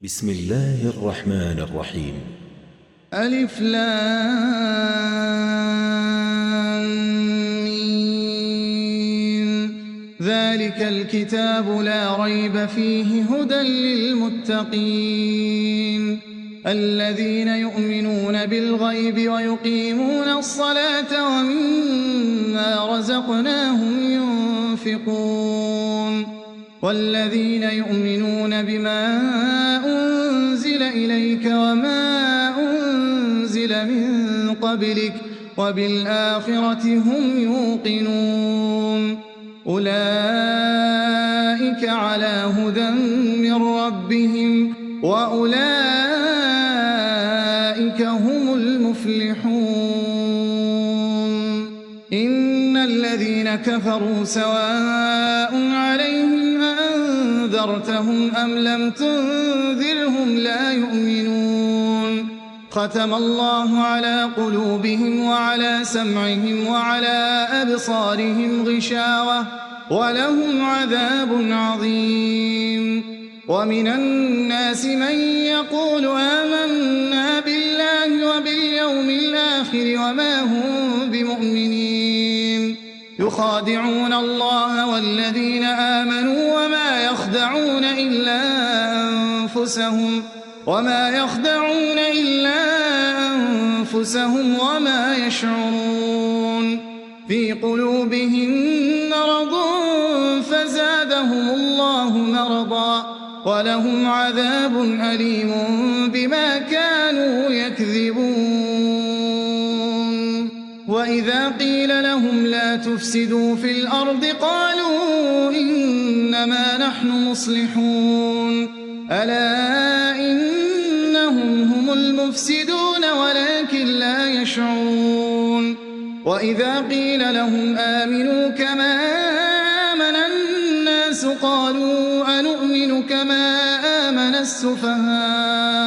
بسم الله الرحمن الرحيم. ألف لام ميم. ذلك الكتاب لا ريب فيه هدى للمتقين الذين يؤمنون بالغيب ويقيمون الصلاة ومما رزقناهم ينفقون والذين يؤمنون بما أنزل إليك وما أنزل من قبلك وبالآخرة هم يوقنون أولئك على هدى من ربهم وأولئك هم المفلحون إن الذين كفروا سواء عليهم أنذرتهم أم لم تنذرهم لا يؤمنون ختم الله على قلوبهم وعلى سمعهم وعلى أبصارهم غشاوة ولهم عذاب عظيم ومن الناس من يقول آمنا بالله وباليوم الآخر وما هم بمؤمنين يخادعون الله والذين آمنوا وما يخدعون إلا أنفسهم وما يشعرون في قلوبهم مرض فزادهم الله مرضا ولهم عذاب أليم بما كانوا يكذبون وإذا قيل لهم لا تفسدوا في الأرض قالوا إنما نحن مصلحون ألا إنهم هم المفسدون ولكن لا يشعرون وإذا قيل لهم آمنوا كما آمن الناس قالوا أنؤمن كما آمن السفهاء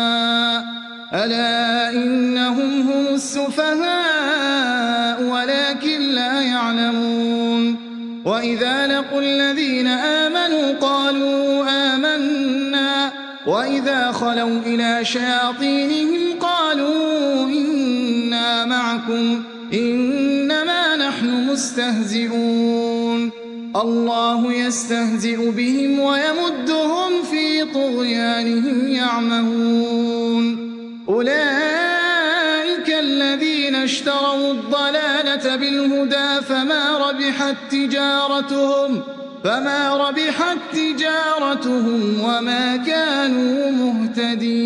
ألا إنهم هم السفهاء ولكن لا يعلمون وإذا لقوا الذين آمنوا قالوا آمنا وإذا خلوا إلى شياطينهم قالوا إنا معكم إنما نحن مستهزئون الله يستهزئ بهم ويمدهم في طغيانهم يعمهون أولئك الذين اشتروا الضلالة بالهدى فما ربحت تجارتهم وما كانوا مهتدين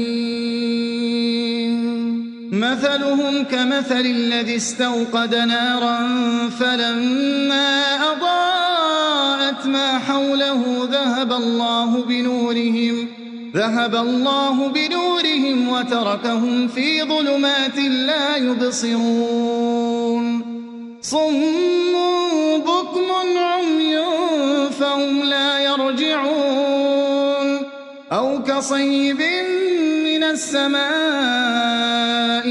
مثلهم كمثل الذي استوقد نارا فلما أضاءت ما حوله ذهب الله بنورهم وتركهم في ظلمات لا يبصرون صم بكم عمي فهم لا يرجعون أو كصيب من السماء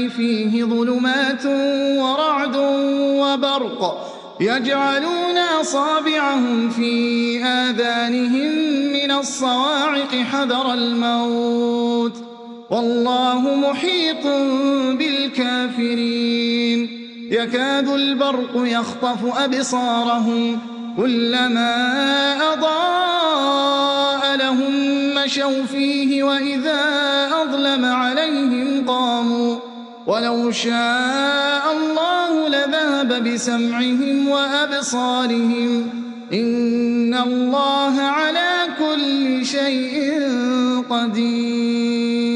فيه ظلمات ورعد وبرق يجعلون أصابعهم في آذانهم من الصواعق حذر الموت والله محيط بالكافرين يكاد البرق يخطف أبصارهم كلما أضاء لهم مشوا فيه وإذا أظلم عليهم قاموا ولو شاء الله لذهب بسمعهم وأبصارهم إن الله على كل شيء قدير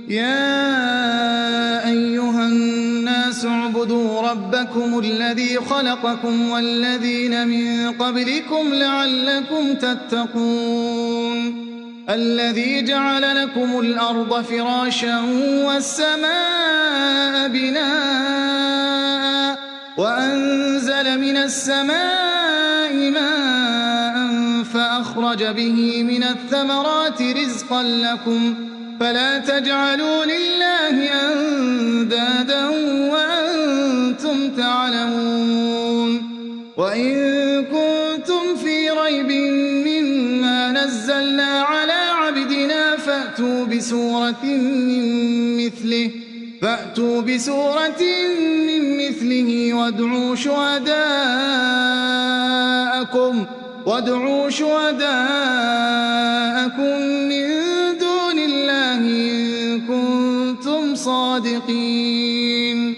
يا أيها الناس اعبدوا ربكم الذي خلقكم والذين من قبلكم لعلكم تتقون الذي جعل لكم الأرض فراشا والسماء بناء وأنزل من السماء ماء فأخرج به من الثمرات رزقا لكم فلا تجعلوا لله أندادا وأنتم تعلمون وإن كنتم في ريب مما نزلنا على عبدنا فأتوا بسورة من مثله وادعوا شهداءكم من دون الله إن كنتم صادقين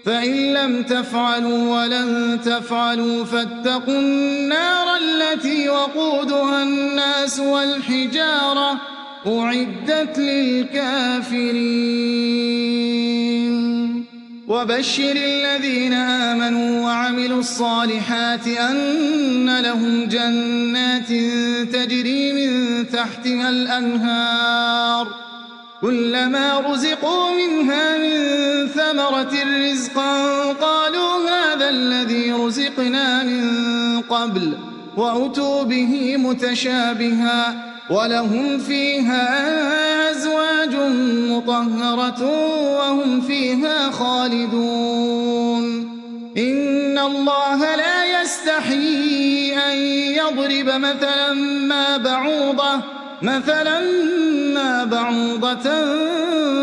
فإن لم تفعلوا ولن تفعلوا فاتقوا النار التي وقودها الناس والحجارة أعدت للكافرين وبشر الذين آمنوا وعملوا الصالحات أن لهم جنات تجري من تحتها الأنهار كلما رزقوا منها من ثمرة رزقا قالوا هذا الذي رزقنا من قبل وأتوا به متشابها ولهم فيها أزواج مطهرة وهم فيها خالدون إن الله لا يستحيي أن يضرب مثلا ما بعوضة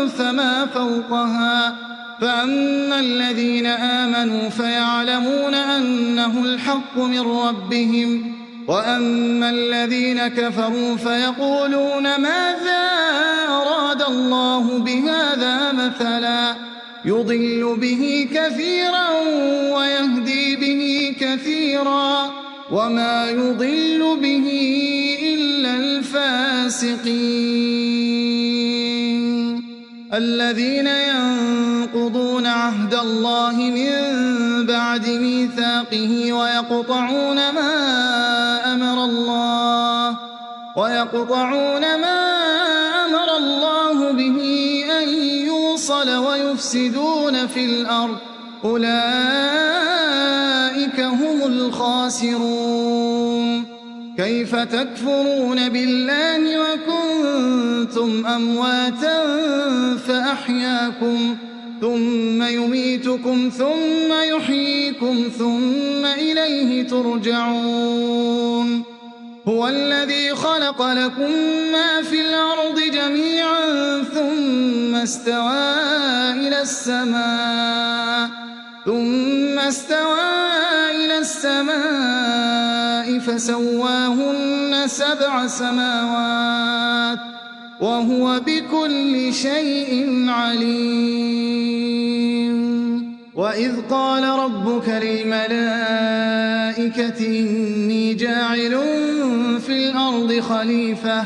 فما فوقها فأما الذين آمنوا فيعلمون أنه الحق من ربهم وأما الذين كفروا فيقولون ماذا أراد الله بهذا مثلا يضل به كثيرا ويهدي به كثيرا وما يضل به إلا الفاسقين الذين ينقضون عهد الله من بعد ميثاقه ويقطعون ما أمر الله به أن يوصل ويفسدون في الأرض أولئك هم الخاسرون كيف تكفرون بالله وكنتم أمواتا فأحياكم ثم يميتكم ثم يحييكم ثم إليه ترجعون هو الذي خلق لكم ما في الأرض جميعا ثم استوى إلى السماء فسواهن 7 سماوات وهو بكل شيء عليم وإذ قال ربك للملائكة إني جاعل في الأرض خليفة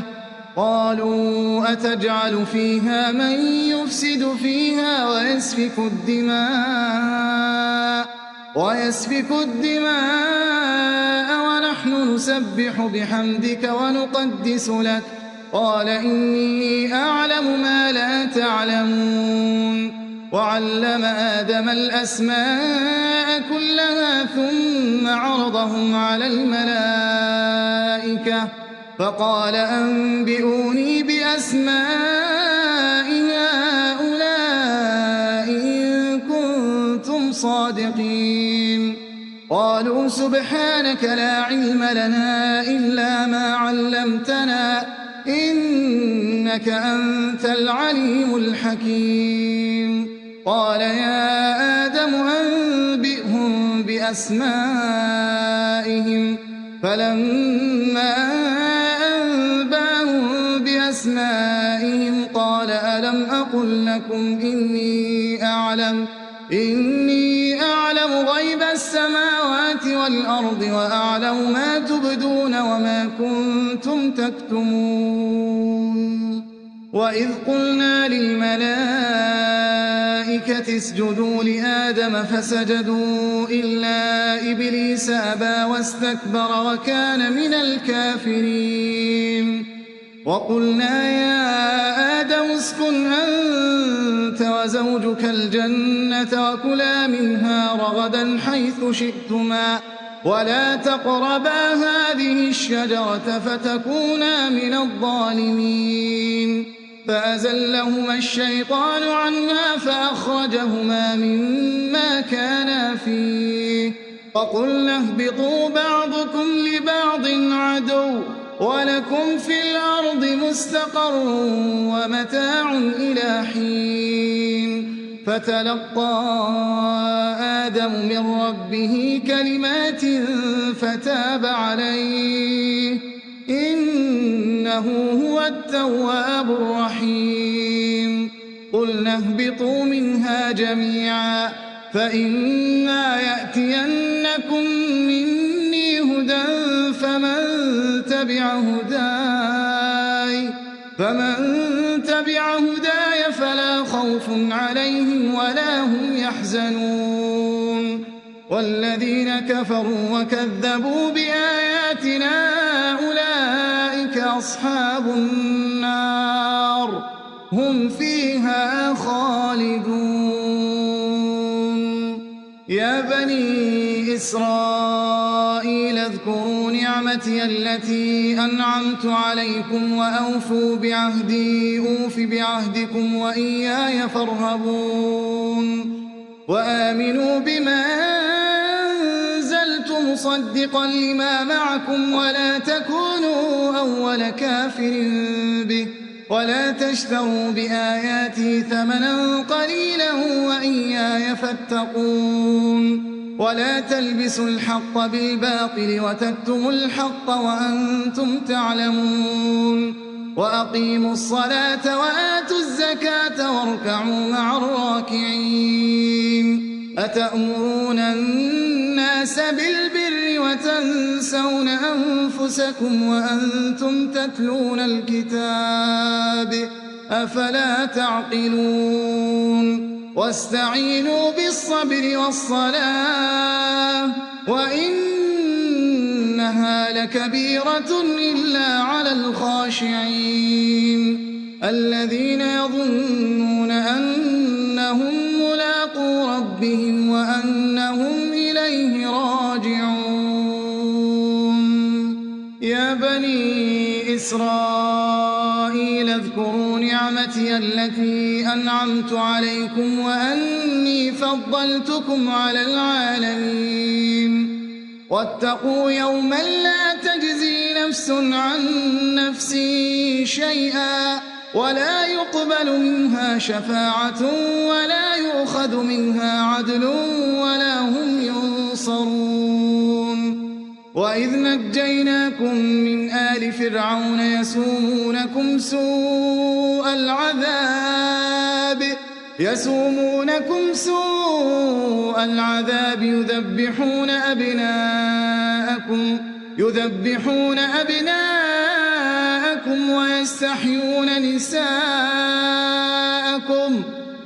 قالوا أتجعل فيها من يفسد فيها ويسفك الدماء ونحن نسبح بحمدك ونقدس لك قال إني أعلم ما لا تعلمون وعلم آدم الأسماء كلها ثم عرضهم على الملائكة فقال أنبئوني بأسماء هؤلاء إن كنتم صادقين قالوا سبحانك لا علم لنا إلا ما علمتنا إنك أنت العليم الحكيم قال يا آدم أنبئهم بأسمائهم فلما أنبأهم بأسمائهم قال ألم أقل لكم إني أعلم غيب السماوات والأرض وأعلم ما تبدون وما كنتم تكتمون وإذ قلنا للملائكة اسجدوا لآدم فسجدوا إلا إبليس أبى واستكبر وكان من الكافرين وقلنا يا آدم اسكن أنت وزوجك الجنة وكلا منها رغدا حيث شئتما ولا تقربا هذه الشجرة فتكونا من الظالمين فأزلهما الشيطان عنها فأخرجهما مما كانا فيه وقلنا اهبطوا بعضكم لبعض عدو ولكم في الأرض مستقر ومتاع إلى حين فتلقى آدم من ربه كلمات فتاب عليه إنه هو التواب الرحيم قلنا اهبطوا منها جميعا فإما يأتينكم مني هدى فمن تبع هداي فلا خوف عليهم ولا هم يحزنون والذين كفروا وكذبوا بآياتنا أولئك أصحاب النار هم فيها خالدون يا بني إسرائيل اذكروا نعمتي التي أنعمت عليكم وأوفوا بعهدي أوف بعهدكم وإياي فارهبون وآمنوا بما أنزلت مصدقا لما معكم ولا تكونوا أول كافر به ولا تشتروا بآياتي ثمنا قليلا وإياي فاتقون ولا تلبسوا الحق بالباطل وتكتموا الحق وأنتم تعلمون وأقيموا الصلاة وآتوا الزكاة واركعوا مع الراكعين أتأمرون الناس بالبر وتنسون أنفسكم وأنتم تتلون الكتاب أفلا تعقلون واستعينوا بالصبر والصلاة وإنها لكبيرة إلا على الخاشعين الذين يظنون أنهم ملاقو ربهم وأنهم إليه راجعون يا بني إسرائيل اذكروا نعمتي التي أنعمت عليكم وأني فضلتكم على العالمين واتقوا يوما لا تجزي نفس عن نفس شيئا ولا يقبل منها شفاعة ولا يؤخذ منها عدل ولا هم ينصرون وإذ نجيناكم من آل فرعون يسومونكم سوء العذاب يذبحون أبناءكم ويستحيون نساءكم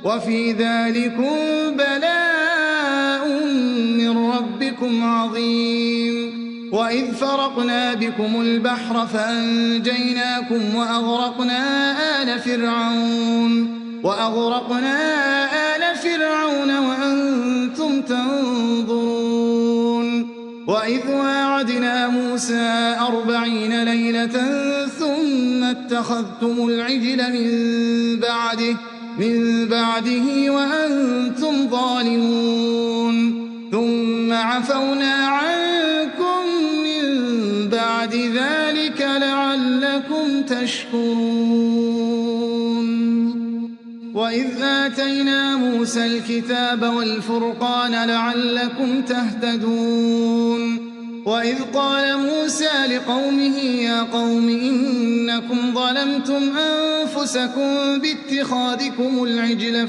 وفي ذلكم بلاء من ربكم عظيم وإذ فرقنا بكم البحر فأنجيناكم وأغرقنا آل فرعون وأنتم تنظرون وإذ واعدنا موسى 40 ليلة ثم اتخذتم العجل من بعده وأنتم ظالمون ثم عفونا عنكم من بعد ذلك لعلكم تشكرون وإذ آتينا موسى الكتاب والفرقان لعلكم تهتدون وإذ قال موسى لقومه يا قوم إنكم ظلمتم أنفسكم باتخاذكم العجل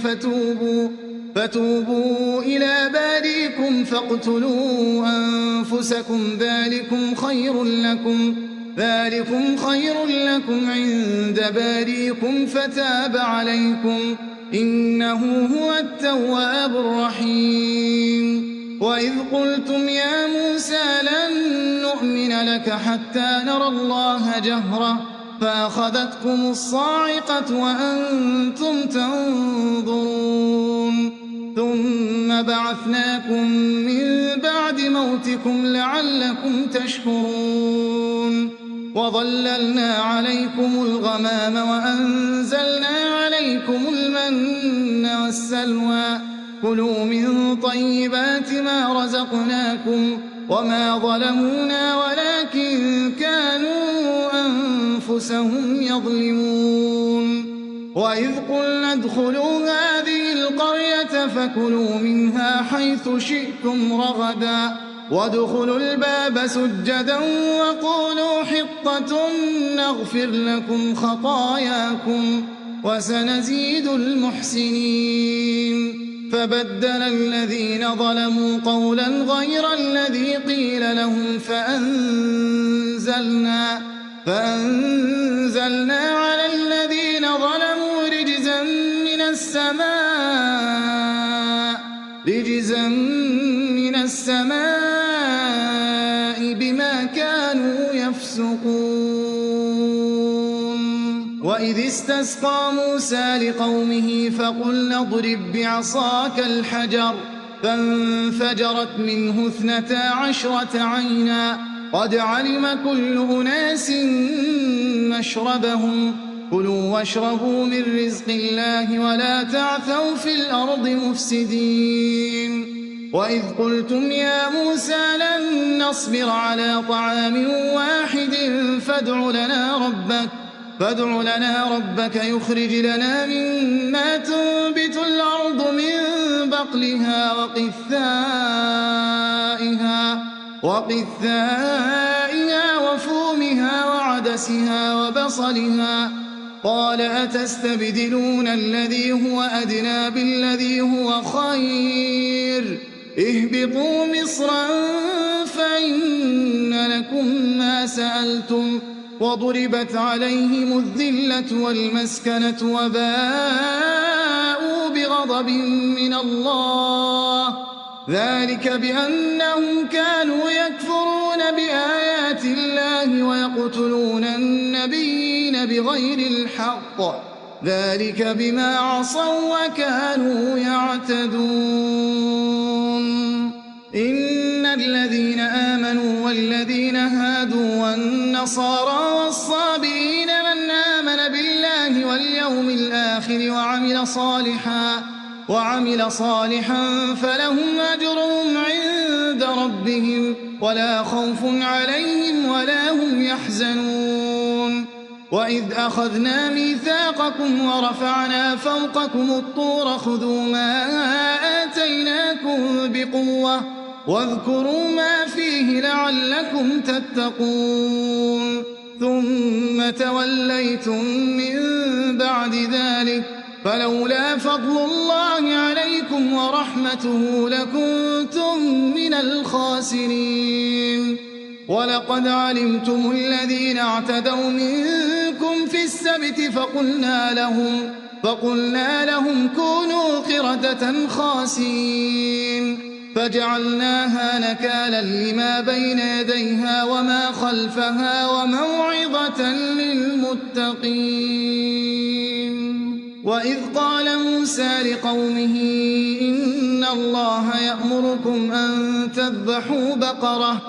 فتوبوا إلى باريكم فاقتلوا أنفسكم ذلكم خير لكم عند باريكم فتاب عليكم إنه هو التواب الرحيم وإذ قلتم يا موسى لن نؤمن لك حتى نرى الله جهرة فأخذتكم الصاعقة وأنتم تنظرون ثم بعثناكم من بعد موتكم لعلكم تشكرون وظللنا عليكم الغمام وأنزلنا عليكم المن والسلوى كلوا من طيبات ما رزقناكم وما ظلمونا ولكن كانوا أنفسهم يظلمون وإذ قلنا ادخلوا هذه القرية فكلوا منها حيث شئتم رغدا وادخلوا الباب سجدا وقولوا حطة نغفر لكم خطاياكم وسنزيد المحسنين فبدل الذين ظلموا قولا غير الذي قيل لهم فأنزلنا على الذين ظلموا رجزا من السماء بما كانوا يفسقون وإذ استسقى موسى لقومه فقلنا اضرب بعصاك الحجر فانفجرت منه 12 عينا قد علم كل أناس مشربهم كلوا واشربوا من رزق الله ولا تعثوا في الأرض مفسدين وإذ قلتم يا موسى لن نصبر على طعام واحد فادع لنا ربك يخرج لنا مما تنبت الأرض من بقلها وقثائها وفومها وعدسها وبصلها قال أتستبدلون الذي هو أدنى بالذي هو خير اهبطوا مصرا فإن لكم ما سألتم وضربت عليهم الذلة والمسكنة وباءوا بغضب من الله ذلك بأنهم كانوا يكفرون بآيات الله ويقتلون النبيين بغير الحق ذلك بما عصوا وكانوا يعتدون إن الذين آمنوا والذين هادوا والنصارى والصابئين من آمن بالله واليوم الآخر وعمل صالحا فلهم أجرهم عند ربهم ولا خوف عليهم ولا هم يحزنون وإذ أخذنا ميثاقكم ورفعنا فوقكم الطور خذوا ما آتيناكم بقوة واذكروا ما فيه لعلكم تتقون ثم توليتم من بعد ذلك فلولا فضل الله عليكم ورحمته لكنتم من الخاسرين ولقد علمتم الذين اعتدوا منكم في السبت فقلنا لهم كونوا قردة خاسئين فجعلناها نكالا لما بين يديها وما خلفها وموعظة للمتقين وإذ قال موسى لقومه إن الله يأمركم أن تذبحوا بقرة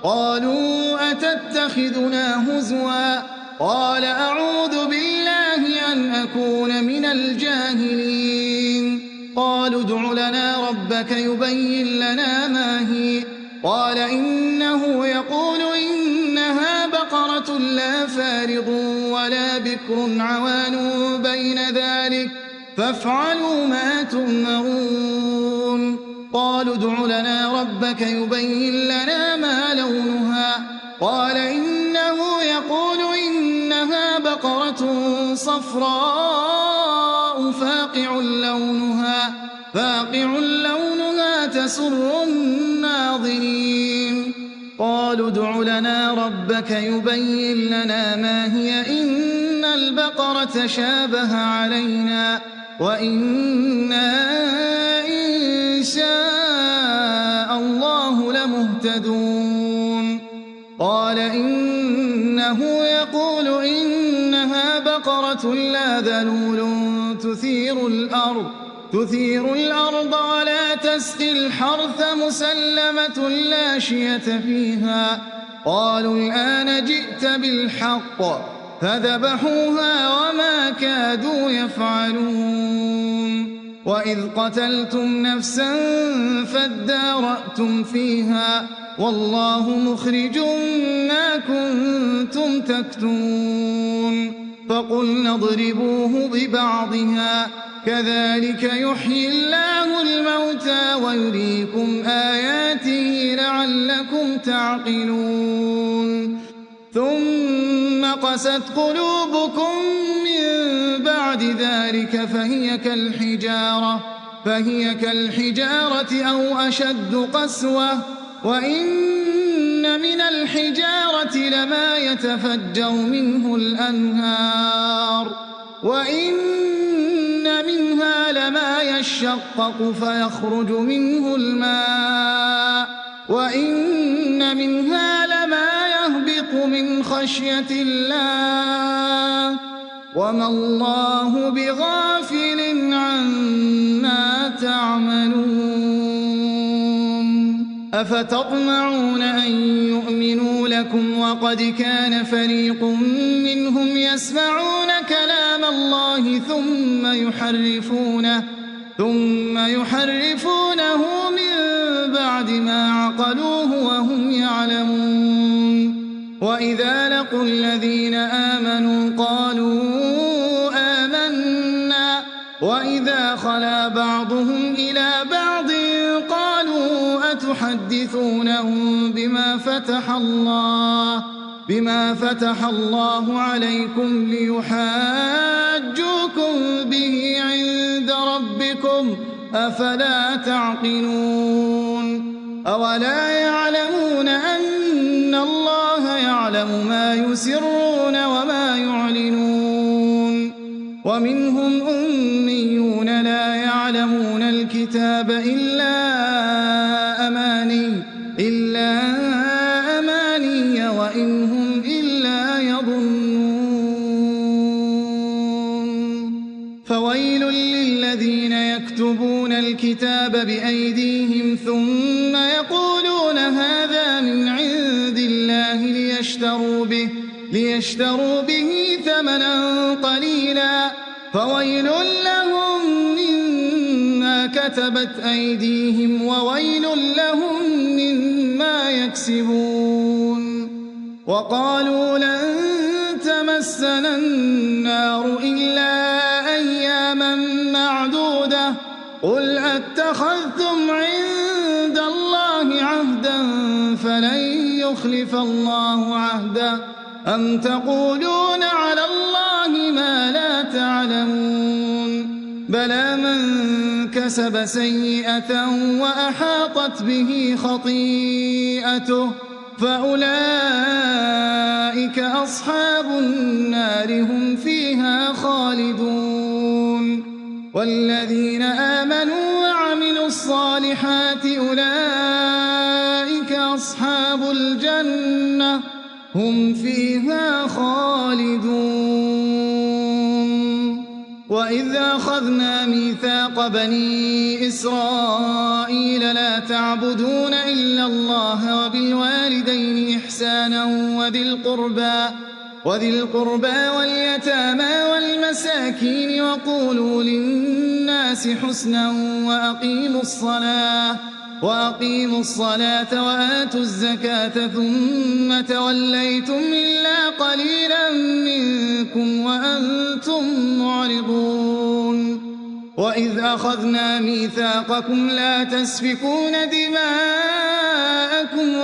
قالوا أتتخذنا هزوا قال أعوذ بالله أن أكون من الجاهلين قالوا ادع لنا ربك يبين لنا ما هي قال إنه يقول إنها بقرة لا فارض ولا بكر عوان بين ذلك فافعلوا ما تؤمرون قالوا ادع لنا ربك يبين لنا ما لونها قال إنه يقول إنها بقرة صفراء فاقع لونها تسر الناظرين قالوا ادع لنا ربك يبين لنا ما هي إن البقرة شابه علينا وإنا إن شاء الله لمهتدون قال إنه يقول إنها بقرة لا ذلول تثير الأرض ولا تسقي الحرث مسلمة لا شية فيها قالوا الآن جئت بالحق فذبحوها وما كادوا يفعلون وإذ قتلتم نفسا فادارأتم فيها والله مخرج ما كنتم تكتمون فقلنا اضربوه ببعضها كذلك يحيي الله الموتى ويريكم آياته لعلكم تعقلون ثم قست قلوبكم من بعد ذلك فهي كالحجارة أو أشد قسوة وإن من الحجارة لما يتفجر منه الأنهار وإن منها لما يشقق فيخرج منه الماء وإن منها لما يهبط من خشية الله وما الله بغافل عما تعملون أفتطمعون أن يؤمنوا لكم وقد كان فريق منهم يسمعون كلام الله ثم يحرفونه من بعد ما عقلوه وهم يعلمون وإذا لقوا الذين آمنوا قالوا آمنا وإذا خلا بعضهم إلى بعض قالوا أتحدثونهم بما فتح الله عليكم ليحاجوكم به عند ربكم أفلا تعقلون أولا يعلمون أن الله يعلم ما يسرون وما يعلنون ومنهم أميون لا يعلمون الكتاب إلا أماني وإن هم إلا يظنون فويل للذين يكتبون الكتاب بأيديهم ثم يقولون هذا من عند الله ليشتروا به ثمنا قليلا فويل لهم مما كتبت أيديهم وويل لهم مما يكسبون وقالوا لن تمسنا النار إلا أياما معدودة قل أتخذتم عند الله عهدا فلن يخلف الله عهده أم تقولون على الله ما لا تعلمون بلى من كسب سيئة وأحاطت به خطيئته فأولئك أصحاب النار هم فيها خالدون والذين آمنوا وعملوا الصالحات أولئك أصحاب الجنة هم فيها خالدون وإذ أخذنا ميثاق بني إسرائيل لا تعبدون إلا الله وبالوالدين إحسانا وذي القربى واليتامى والمساكين وقولوا للناس حسنا وأقيموا الصلاة وآتوا الزكاة ثم توليتم إلا قليلا منكم وأنتم معرضون وإذ أخذنا ميثاقكم لا تسفكون دماءكم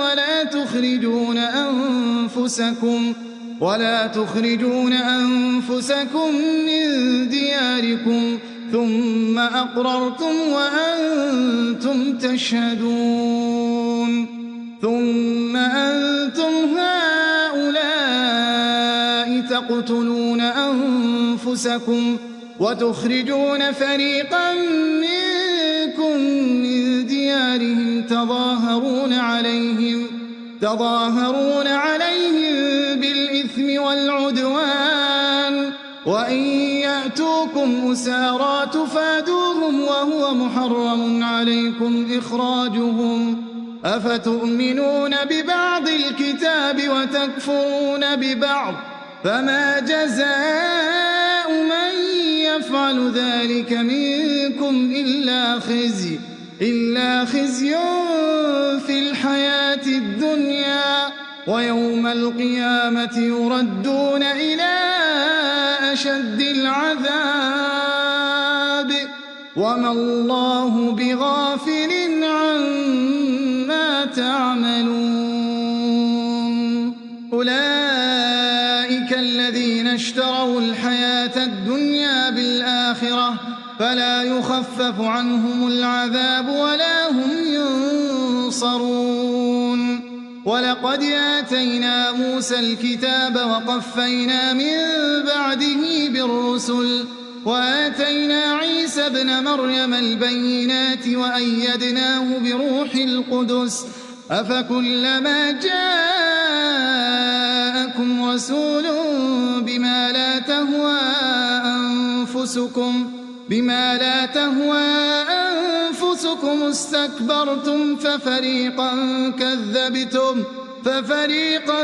ولا تخرجون أنفسكم من دياركم ثم أقررتم وأنتم تشهدون ثم أنتم هؤلاء تقتلون أنفسكم وتخرجون فريقا منكم من ديارهم تظاهرون عليهم بالإثم والعدوان وإن يأتوكم أسارى تفادوهم وهو محرم عليكم إخراجهم أفتؤمنون ببعض الكتاب وتكفرون ببعض فما جزاء من يفعل يفعل ذلك منكم إلا خزي في الحياة الدنيا ويوم القيامة يردون إلى أشد العذاب وما الله بغافل عما تعملون أولئك الذين اشتروا الحياة الدنيا بالآخرة فلا يخفف عنهم العذاب ولا هم ينصرون ولقد آتينا موسى الكتاب وقفينا من بعده بالرسل وآتينا عيسى ابن مريم البينات وأيدناه بروح القدس أفكلما جاءكم رسول بما لا تهوى أنفسكم استكبرتم ففريقا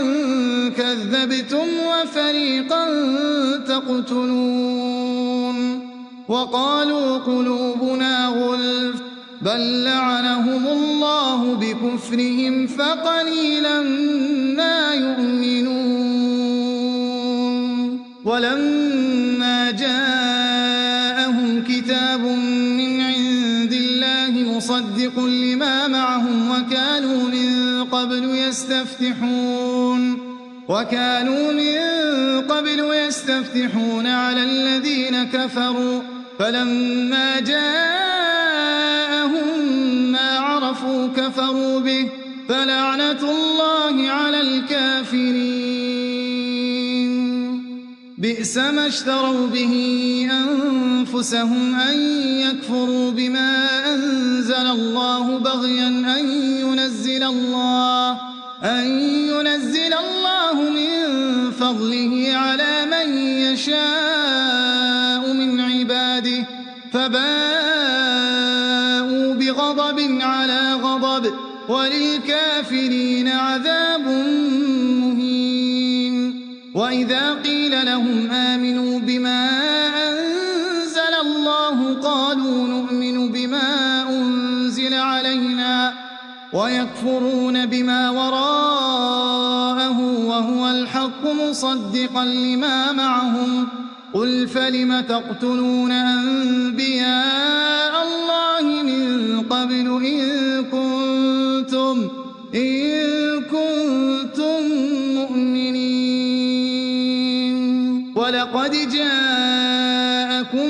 كذبتم وفريقا تقتلون وقالوا قلوبنا غلف بل لعنهم الله بكفرهم فقليلا ما يؤمنون ولما جاءهم كتاب من عند الله مصدق لما معهم وكانوا من قبل يستفتحون على الذين كفروا فلما جاءهم ما عرفوا كفروا به فلعنة الله على الكافرين بئس ما اشتروا به أنفسهم أن يكفروا بما أنزل الله بغيا أن ينزل الله من فضله على من يشاء من عباده فباءوا بغضب على غضب وللكافرين عذاب مهين وإذا قيل لهم آمنوا بما أنزل الله قالوا نؤمن بما أنزل علينا ويكفرون بما وراءه وهو الحق مصدقا لما معهم قل فلم تقتلون أنبياء الله من قبل إن كنتم مؤمنين ولقد جاءكم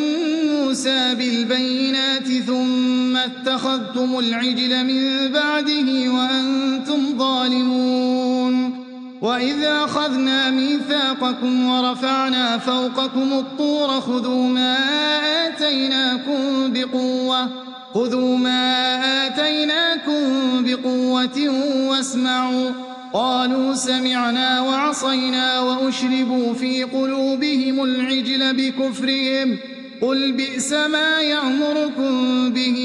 موسى بالبينات ثم اتخذتم العجل من بعده وأنتم ظالمون وإذا أخذنا ميثاقكم ورفعنا فوقكم الطور خذوا ما آتيناكم بقوة واسمعوا قالوا سمعنا وعصينا وأشربوا في قلوبهم العجل بكفرهم قل بئس ما يأمركم به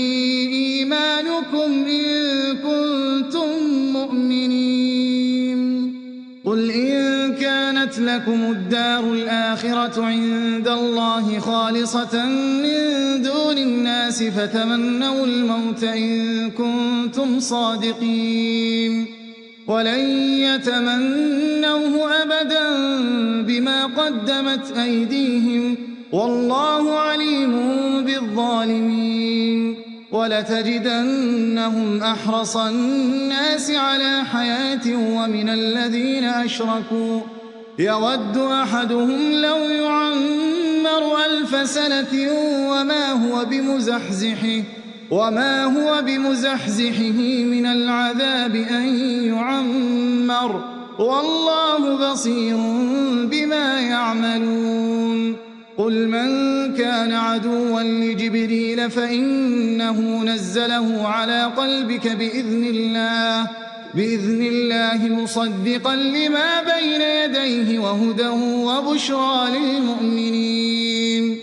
إيمانكم إن كنتم مؤمنين قل إن كانت لكم الدار الآخرة عند الله خالصة من دون الناس فتمنوا الموت إن كنتم صادقين ولن يتمنوه أبدا بما قدمت أيديهم والله عليم بالظالمين ولتجدنهم أحرص الناس على حياة ومن الذين أشركوا يود أحدهم لو يعمر 1000 سنة وما هو بمزحزحه من العذاب أن يعمر والله بصير بما يعملون قل من كان عدوا لجبريل فإنه نزله على قلبك بإذن الله مصدقا لما بين يديه وهدى وبشرى للمؤمنين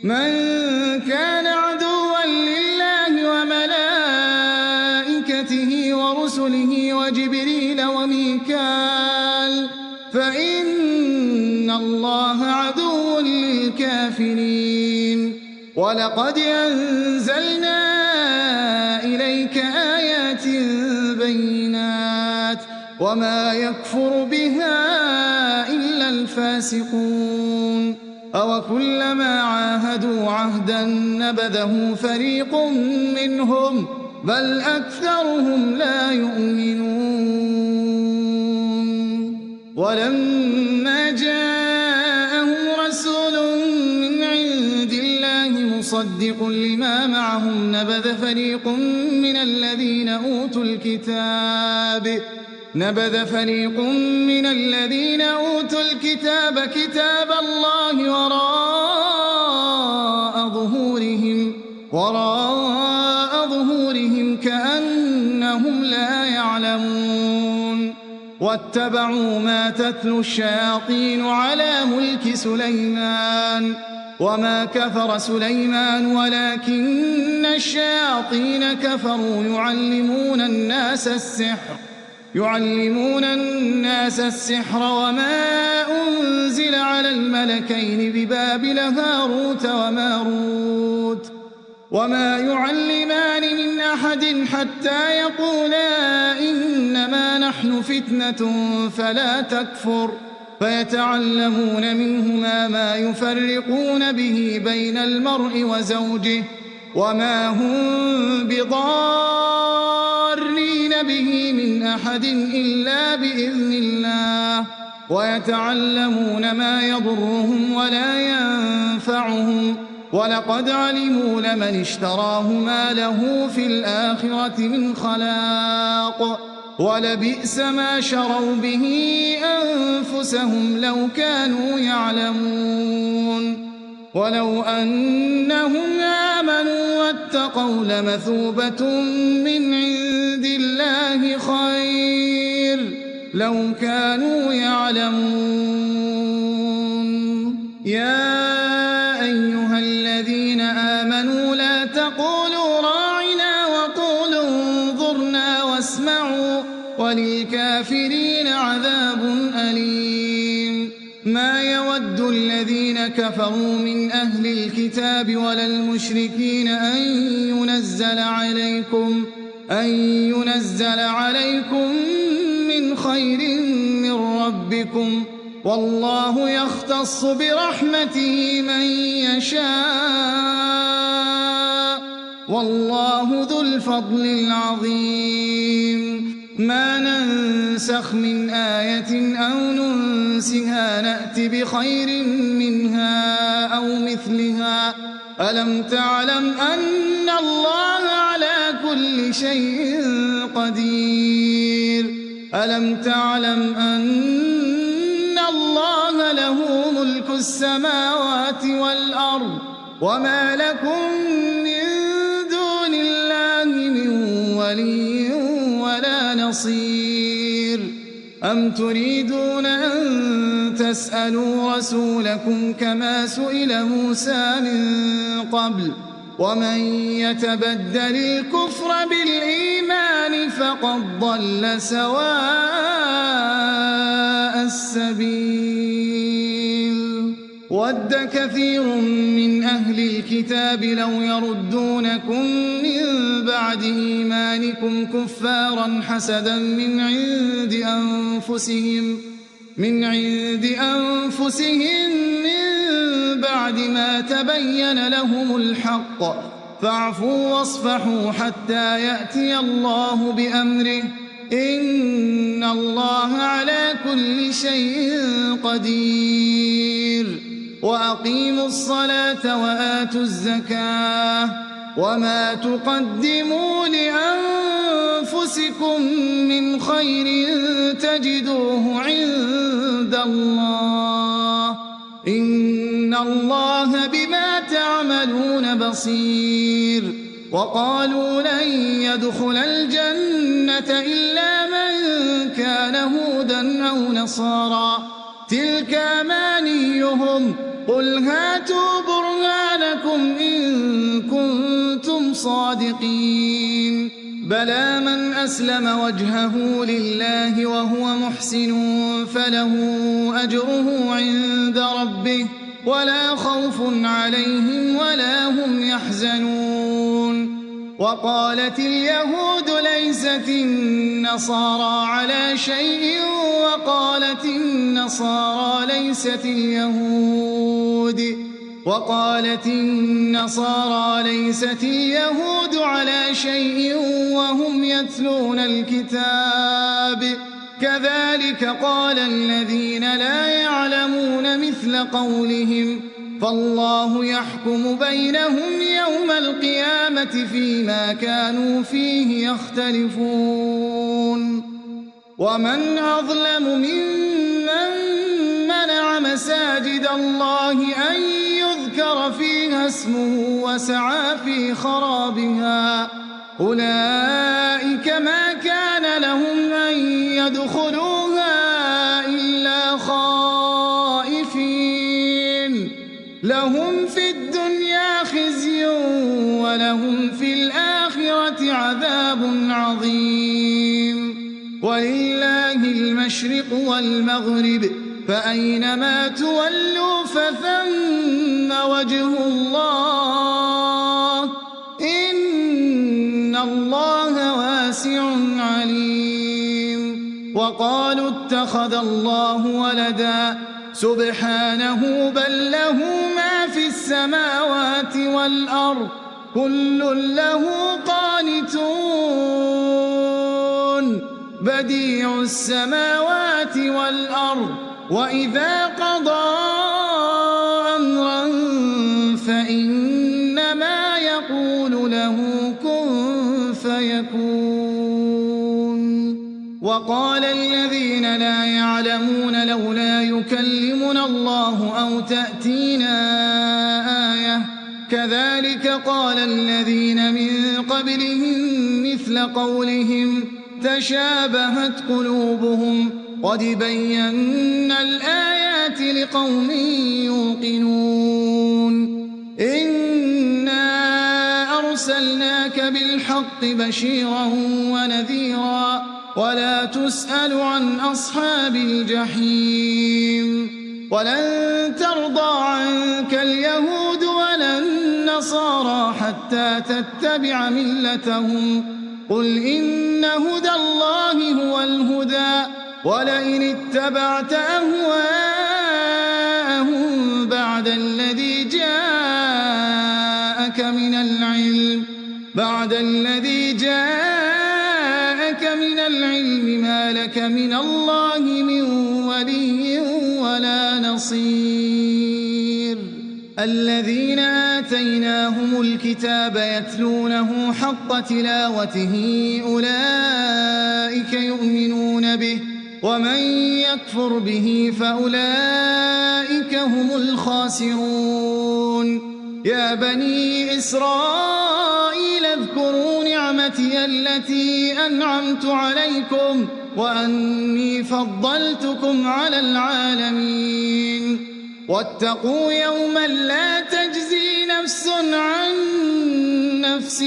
من كان عدوا لله وملائكته ورسله وجبريل وميكال فإن الله عدو للكافرين ولقد أنزلنا إليك آيات بينات وما يكفر بها إلا الفاسقون أوكلما عاهدوا عهدا نبذه فريق منهم بل أكثرهم لا يؤمنون ولما جاءهم رسول من عند الله مصدق لما معهم نبذ فريق من الذين أوتوا الكتاب كتاب الله وراء ظهورهم كأنهم لا يعلمون واتبعوا ما تتلو الشياطين على ملك سليمان وما كفر سليمان ولكن الشياطين كفروا يعلمون الناس السحر وما أنزل على الملكين ببابل هاروت وماروت وما يعلمان من أحد حتى يقولا إنما نحن فتنة فلا تكفر فيتعلمون منهما ما يفرقون به بين المرء وزوجه وما هم بضارين به من أحد إلا بإذن الله ويتعلمون ما يضرهم ولا ينفعهم ولقد علموا لمن اشتراه ما له في الآخرة من خلاق ولبئس ما شروا به أنفسهم لو كانوا يعلمون ولو أنهم آمنوا واتقوا لمثوبة من عند الله خير لو كانوا يعلمون يا أيها الذين آمنوا لا تقولوا راعنا وقولوا انظرنا واسمعوا وللكافرين عذاب أليم ما يود الذين كفروا من أهل الكتاب ولا المشركين أن ينزل عليكم من خير من ربكم والله يختص برحمته من يشاء والله ذو الفضل العظيم ما ننسخ من آية أو ننسها نأت بخير منها أو مثلها ألم تعلم أن الله على كل شيء قدير ألم تعلم أن الله له ملك السماوات والأرض وما لكم من دون الله من ولي ولا نصير أم تريدون أن تسألوا رسولكم كما سئل موسى من قبل ومن يتبدل الكفر بالإيمان فقد ضل سواء السبيل ود كثير من أهل الكتاب لو يردونكم من بعد إيمانكم كفارا حسدا من عند أنفسهم من بعد ما تبين لهم الحق فاعفوا واصفحوا حتى يأتي الله بأمره إن الله على كل شيء قدير وأقيموا الصلاة وآتوا الزكاة وما تقدموا لأنفسكم من خير تجدوه عند الله إن الله بما تعملون بصير وقالوا لن يدخل الجنة إلا من كان هودا أو نصارى تلك أمانيهم قل هاتوا برهانكم إن كنتم صادقين بلى من أسلم وجهه لله وهو محسن فله أجره عند ربه ولا خوف عليهم ولا هم وقالت اليهود ليست النصارى على شيء وقالت النصارى ليست اليهود على شيء وهم يتلون الكتاب كذلك قال الذين لا يعلمون مثل قولهم فالله يحكم بينهم يوم القيامة فيما كانوا فيه يختلفون ومن أظلم ممن منع مساجد الله أن يذكر فيها اسمه وسعى في خرابها أولئك ما كان لهم أن يدخلوها إلا خائفين لهم في الدنيا خزي ولهم في الآخرة عذاب عظيم ولله المشرق والمغرب فأينما تولوا فثم وجه الله إن الله واسع عليم وقالوا اتخذ الله ولدا سبحانه بل له ما في السماوات والأرض كل له قانتون بديع السماوات والأرض وإذا قضى أمرا فإنما يقول له كن فيكون وقال الذين لا يعلمون لولا يكلمنا الله أو تأتينا آية كذلك قال الذين من قبلهم مثل قولهم تشابهت قلوبهم قد بينا الآيات لقوم يوقنون إنا أرسلناك بالحق بشيرا ونذيرا ولا تسأل عن أصحاب الجحيم ولن ترضى عنك اليهود ولا النصارى حتى تتبع ملتهم قل إن هدى الله هو الهدى ولئن اتبعت أهواءهم بعد الذي جاءك من العلم ما لك من الله من ولي ولا نصير الذين آتيناهم الكتاب يتلونه حق تلاوته أولئك يؤمنون به ومن يكفر به فأولئك هم الخاسرون يا بني إسرائيل اذكروا نعمتي التي أنعمت عليكم وأني فضلتكم على العالمين واتقوا يوما لا تجزي نفس عن نفس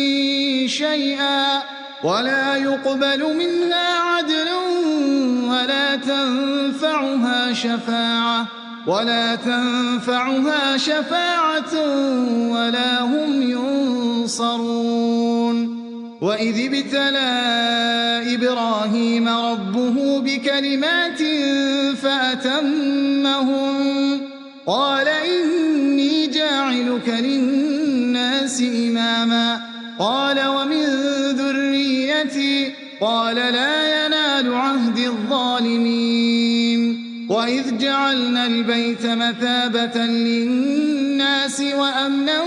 شيئا ولا يقبل منها عدل ولا تنفعها شفاعة ولا هم ينصرون وإذ ابتلى إبراهيم ربه بكلمات فأتمهم قال إني جاعلك للناس إماما قال ومن ذريتي قال لا ينال عهد الظالمين وإذ جعلنا البيت مثابة للناس وأمنا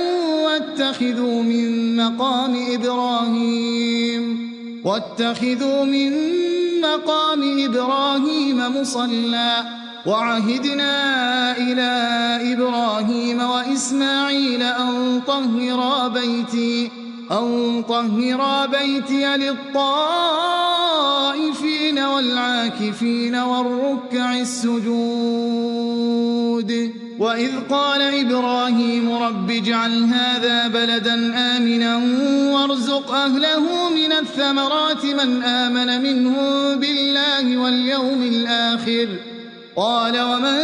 واتخذوا من مقام إبراهيم مصلى وعهدنا إلى إبراهيم وإسماعيل أن طهرا بيتي للطائفين والعاكفين والركع السجود وإذ قال إبراهيم رب اجعل هذا بلدا آمنا وارزق أهله من الثمرات من آمن منهم بالله واليوم الآخر قال ومن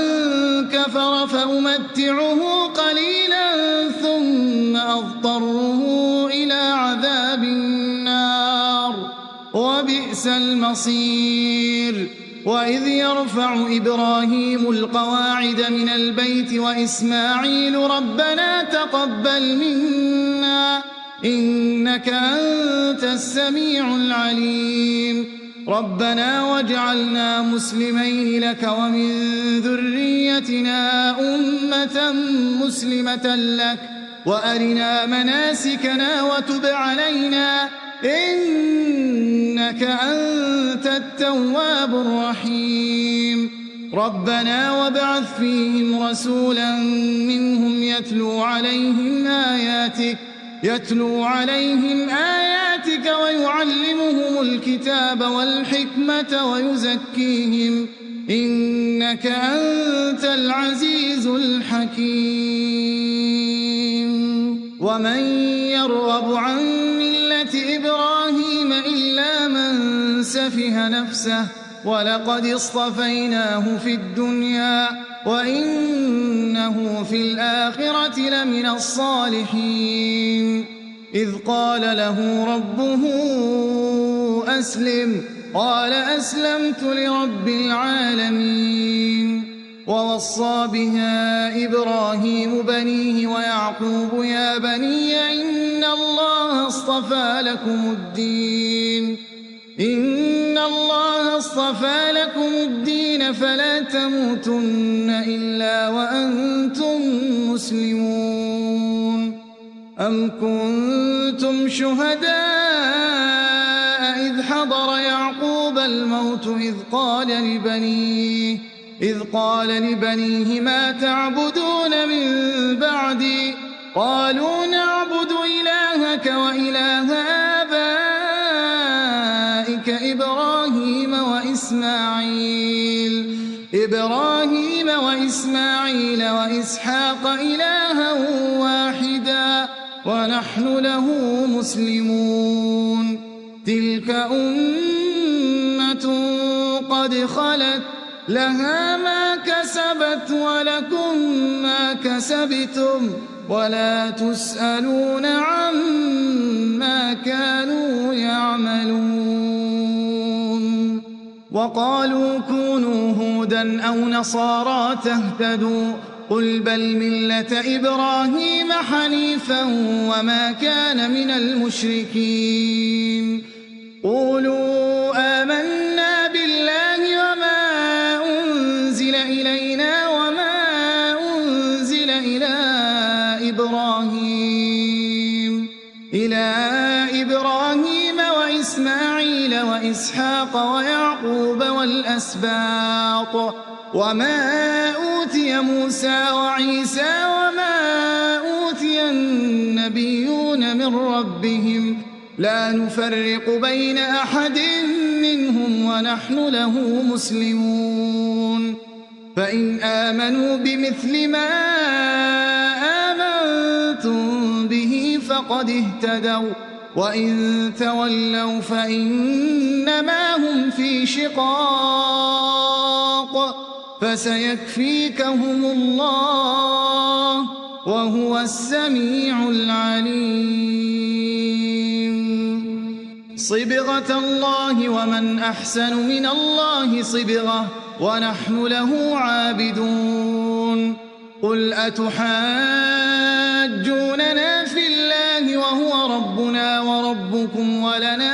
كفر فأمتعه قليلا ثم أضطره إلى عذاب وبئس المصير وإذ يرفع إبراهيم القواعد من البيت وإسماعيل ربنا تقبل منا إنك أنت السميع العليم ربنا واجعلنا مسلمين لك ومن ذريتنا أمة مسلمة لك وأرنا مناسكنا وتب علينا إنك أنت التواب الرحيم ربنا وابعث فيهم رسولا منهم يتلو عليهم آياتك ويعلمهم الكتاب والحكمة ويزكيهم إنك أنت العزيز الحكيم ومن يرغب عن ملة إبراهيم إلا من سفه نفسه ولقد اصطفيناه في الدنيا وإنه في الآخرة لمن الصالحين إذ قال له ربه أسلم قال أسلمت لرب العالمين ووصى بها إبراهيم بنيه ويعقوب يا بني إن الله اصطفى لكم الدين فلا تموتن إلا وأنتم مسلمون أم كنتم شهداء إذ حضر يعقوب الموت إذ قال لبنيه ما تعبدون من بعدي قالوا نعبد إلهك وإله آبائك إبراهيم وإسماعيل وإسحاق إلها واحدا ونحن له مسلمون تلك أمة قد خلت لها ما كسبت ولكم ما كسبتم ولا تسألون عما كانوا يعملون وقالوا كونوا هودا أو نصارى تهتدوا قل بل ملة إبراهيم حنيفا وما كان من المشركين قولوا آمنا بالله وما أنزل إلينا وما أنزل إلى إبراهيم وإسماعيل وإسحاق ويعقوب والأسباط وما أوتي موسى وعيسى وما أوتي النبيون من ربهم لا نفرق بين أحد منهم ونحن له مسلمون فإن آمنوا بمثل ما آمنتم به فقد اهتدوا وإن تولوا فإنما هم في شقاق فسيكفيكهم الله وهو السميع العليم صبغة الله ومن أحسن من الله صبغة ونحن له عابدون قل أتحاجوننا في الله وهو ربنا وربكم ولنا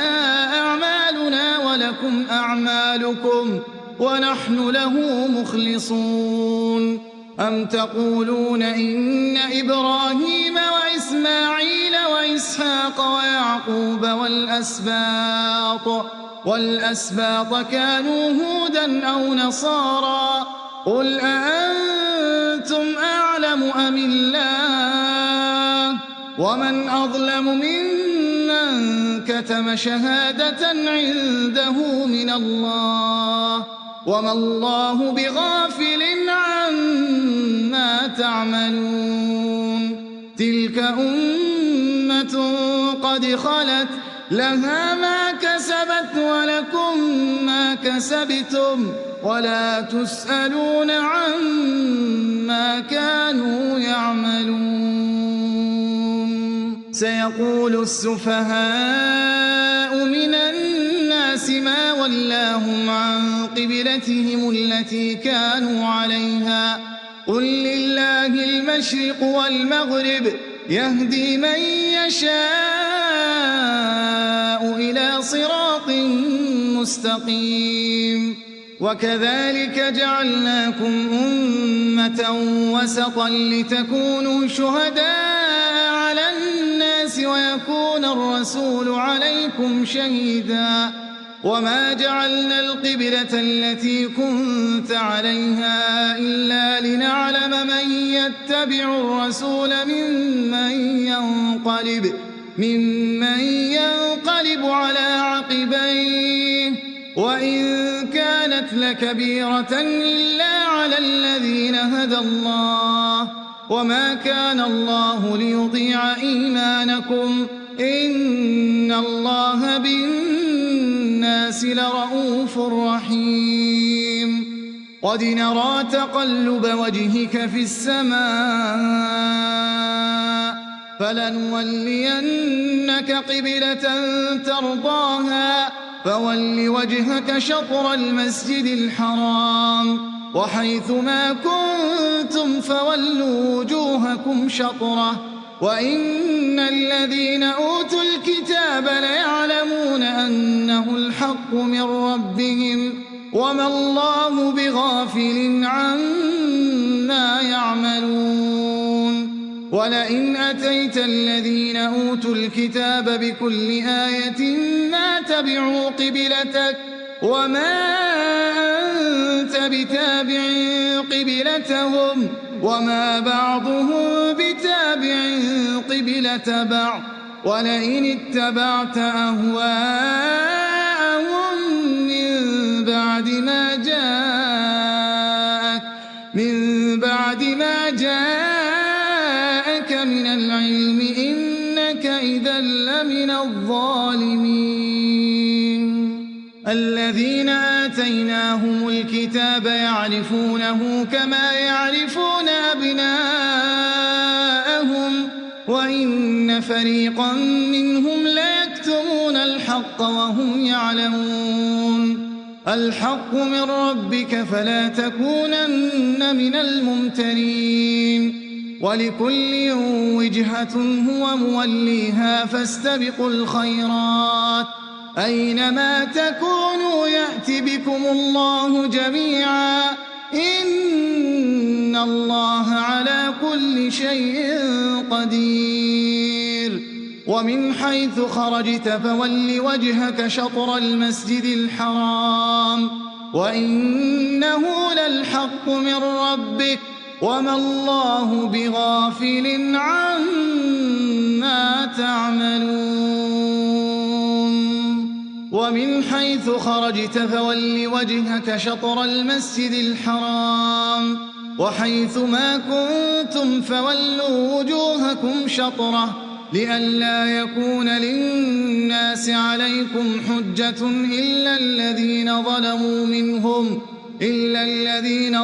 أعمالنا ولكم أعمالكم ونحن له مخلصون أم تقولون إن إبراهيم وإسماعيل وإسحاق ويعقوب والأسباط كانوا هودا أو نصارى قل أأنتم أعلم أم الله ومن أظلم ممن كتم شهادة عنده من الله وما الله بغافل عما تعملون تلك أمة قد خلت لها ما كسبت ولكم ما كسبتم ولا تسألون عما كانوا يعملون سيقول السفهاء من الناس ما ولاهم عن قبلتهم التي كانوا عليها قل لله المشرق والمغرب يهدي من يشاء إلى صراط مستقيم وكذلك جعلناكم أمة وسطا لتكونوا شهداء على الناس ويكون الرسول عليكم شهيدا وما جعلنا القبلة التي كنت عليها إلا لنعلم من يتبع الرسول ممن ينقلب على عقبيه وإن كانت لكبيرة إلا على الذين هدى الله وما كان الله ليضيع إيمانكم إن الله بالناس لرؤوف رحيم قد نرى تقلب وجهك في السماء فلنولينك قبلة ترضاها فول وجهك شطر المسجد الحرام وحيث ما كنتم فولوا وجوهكم شطره وإن الذين أوتوا الكتاب ليعلمون أنه الحق من ربهم وما الله بغافل عما يعملون ولئن أتيت الذين أوتوا الكتاب بكل آية ما تبعوا قبلتك وما أنت بتابع قبلتهم وما بعضهم بتابع قبلة بعض ولئن اتبعت أهواءهم من بعد ما جاءك من العلم إنك إذا لمن الظالمين الذين آتيناهم الكتاب يعرفونه كما يعرفون أبناءهم وإن فريقا منهم ليكتمون الحق وهم يعلمون الحق من ربك فلا تكونن من الممترين ولكل وجهة هو موليها فاستبقوا الخيرات أينما تكونوا يأت بكم الله جميعا إن الله على كل شيء قدير ومن حيث خرجت فول وجهك شطر المسجد الحرام وإنه للحق من ربك وما الله بغافل عما تعملون ومن حيث خرجت فول وجهك شطر المسجد الحرام وحيث ما كنتم فولوا وجوهكم شطره لئلا يكون للناس عليكم حجة إلا الذين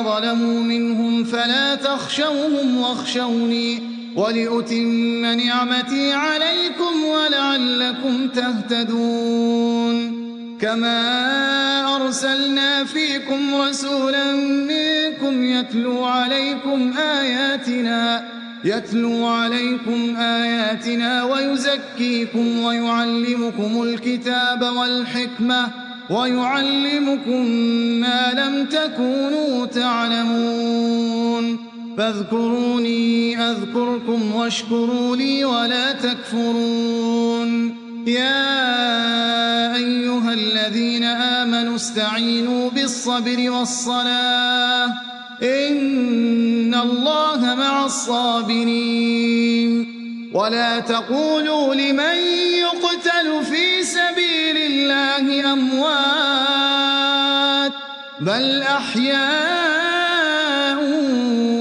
ظلموا منهم فلا تخشوهم واخشوني ولأتم نعمتي عليكم ولعلكم تهتدون كما أرسلنا فيكم رسولا منكم يتلو عليكم آياتنا ويزكيكم ويعلمكم الكتاب والحكمة ويعلمكم ما لم تكونوا تعلمون فاذكروني أذكركم واشكروا لي ولا تكفرون يا أيها الذين آمنوا استعينوا بالصبر والصلاة إن الله مع الصابرين ولا تقولوا لمن يقتل في سبيل الله أموات بل أحياء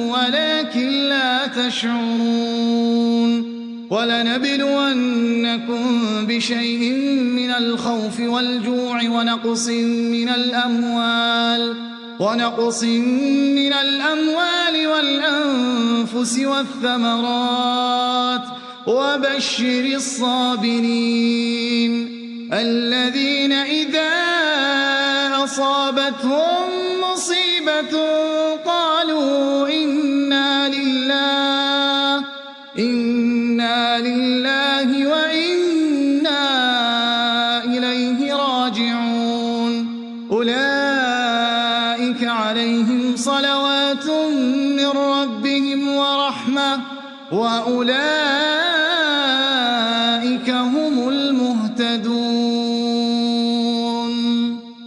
ولكن لا تشعرون ولنبلونكم بشيء من الخوف والجوع ونقص من الأموال والأنفس والثمرات وبشر الصابرين الذين إذا أصابتهم مصيبة قالوا إنا لله وإنا إليه راجعون أولئك عليهم صلوات من ربهم ورحمة وأولئك هم المهتدون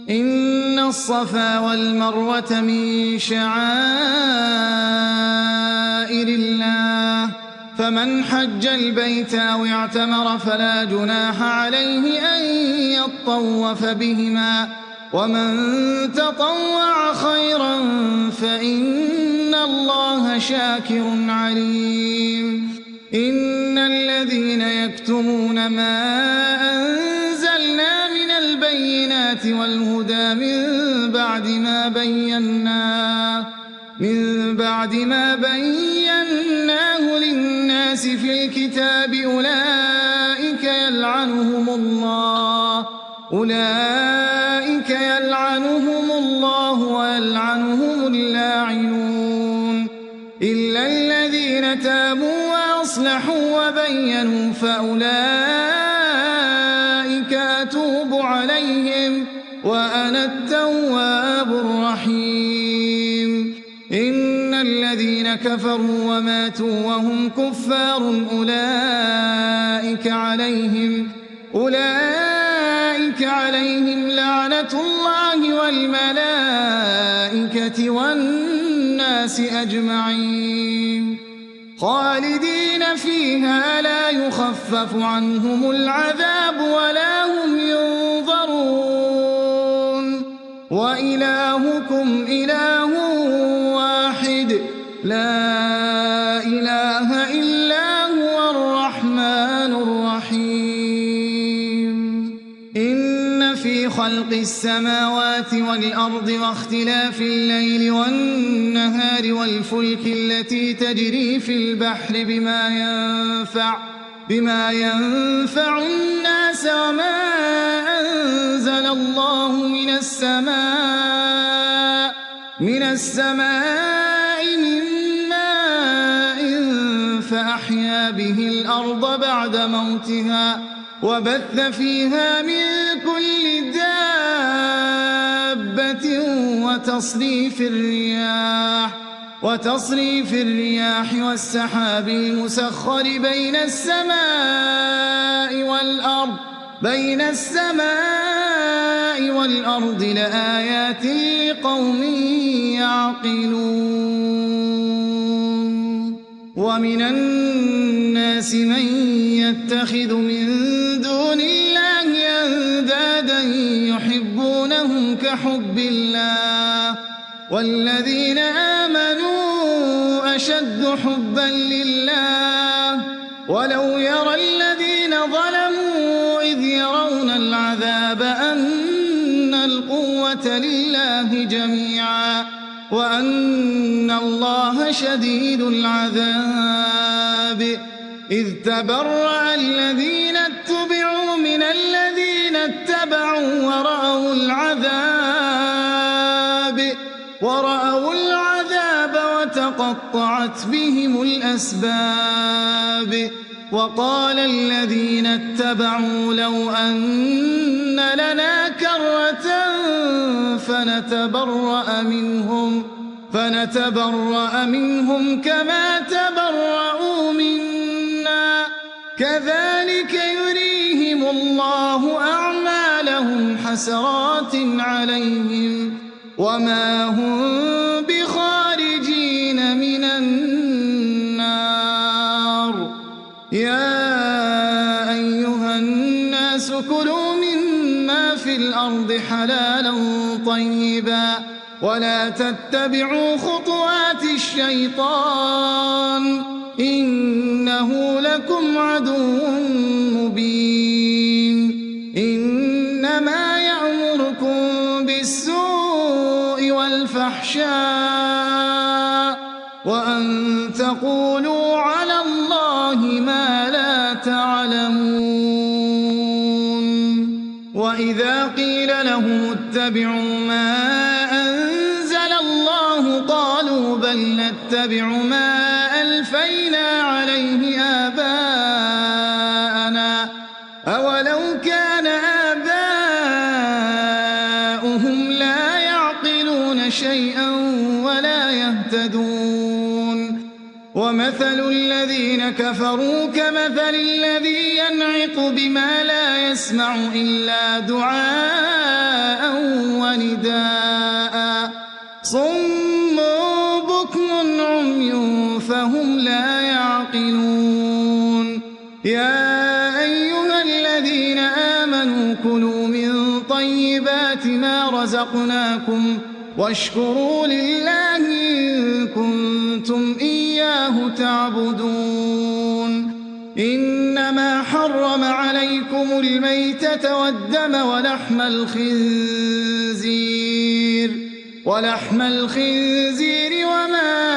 إن الصفا والمروة من شعائر الله فمن حج البيت أو اعتمر فلا جناح عليه أن يطوف بهما ومن تطوع خيرا فإن الله شاكر عليم إن الذين يكتمون ما أنزلنا من البينات والهدى من بعد ما بيناه للناس في الكتاب أولئك يلعنهم الله ويلعنهم اللاعنون إلا الذين تابوا وأصلحوا وبينوا فأولئك أتوب عليهم وأنا التواب الرحيم إن الذين كفروا وماتوا وهم كفار أولئك عليهم لعنة الله والملائكة والناس أجمعين خالدين فيها لا يخفف عنهم العذاب ولا هم ينظرون وإلهكم إله واحد لا إله إلا هو الرحمن الرحيم إن في خلق السماوات والأرض واختلاف الليل والنهار والفلك التي تجري في البحر بما ينفع الناس وما أنزل الله من السماء من ماء فأحيا به الأرض بعد موتها وبث فيها من كل دابة وتصريف الرياح والسحاب المسخر بين السماء والأرض لآيات لقوم يعقلون ومن الناس من يتخذ من دون الله أندادا يحبونهم كحب الله والذين آمنوا أشد حبا لله ولو يرى الذين ظلموا إذ يرون العذاب أن القوة لله جميعا وأن الله شديد العذاب إذ تبرأ الذين اتبعوا من الذين اتبعوا ورأوا العذاب وتقطعت بهم الأسباب وقال الذين اتبعوا لو أن لنا كرة فنتبرأ منهم كما تبرؤوا منا كذلك يريهم الله أعمالهم حسرات عليهم وما هم بخارجين من النار يا أيها الناس كلوا مما في الأرض حلالا طيبا ولا تتبعوا خطوات الشيطان إنه لكم عدو مبين إنما يأمركم بالسوء والفحشاء وأن تقولوا على الله ما لا تعلمون وإذا قيل لهم اتبعوا ما أنزل الله قالوا بل نتبع ما ألفينا عليه آباءنا أولو كان آباؤهم لا يعقلون شيئا ولا يهتدون ومثل الذين كفروا كمثل الذي ينعق بما لا يسمع إلا دعاء ونداء صم بكم عمي فهم لا يعقلون يا أيها الذين آمنوا كلوا من طيبات ما رزقناكم واشكروا لله إن كنتم إياه تعبدون إنما حرم عليكم الميتة والدم ولحم الخنزير وما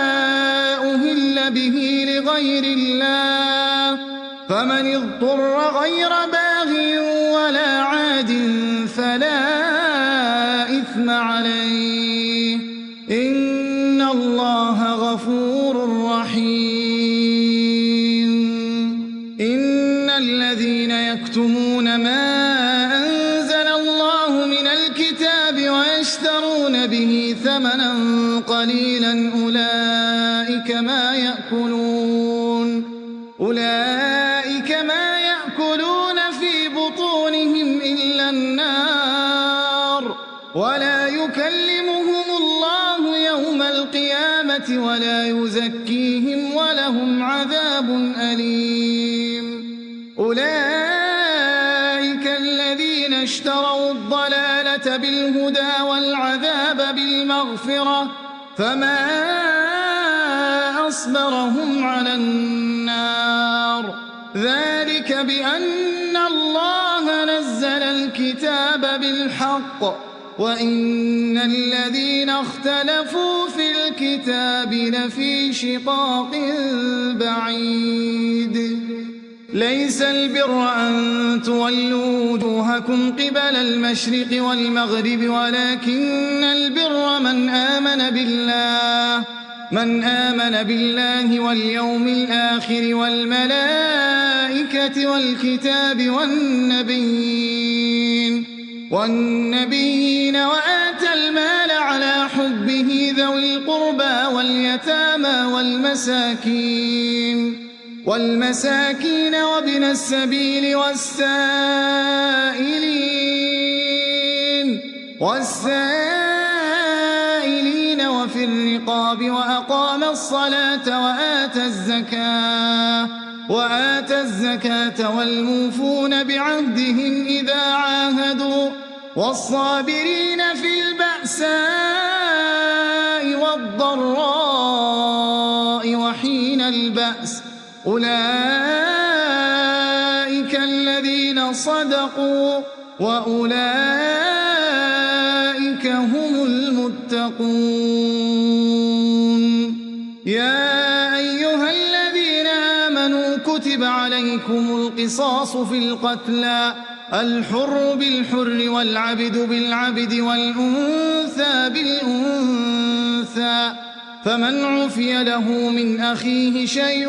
أهل به لغير الله فمن اضطر غير باغ ولا عاد فلا إثم عليه إن الله غفور رحيم إن الذين يكتمون ما أنزل الله من الكتاب ويشترون به ثمنا قليلا أولئك ما يأكلون في بطونهم إلا النار ولا يكلمهم الله يوم القيامة ولا يزكيهم ولهم عذاب أليم أولئك الذين اشتروا الضلالة بالهدى والعذاب بالمغفرة فما أصبرهم على النار ذلك بأن الله نزل الكتاب بالحق وإن الذين اختلفوا في الكتاب لفي شقاق بعيد ليس البر أن تولوا وجوهكم قبل المشرق والمغرب ولكن البر من آمن بالله واليوم الآخر والملائكة والكتاب والنبيين وآتى المال على حبه ذوي القربى واليتامى والمساكين وابن السبيل والسائلين وفي الرقاب وأقام الصلاة وآتى الزكاة والموفون بعهدهم إذا عاهدوا والصابرين في البأساء والضراء وحين البأس أولئك الذين صدقوا وأولئك هم المتقون يا أيها الذين آمنوا كتب عليكم القصاص في القتلى الحر بالحر والعبد بالعبد والأنثى بالأنثى فمن عفي له من أخيه شيء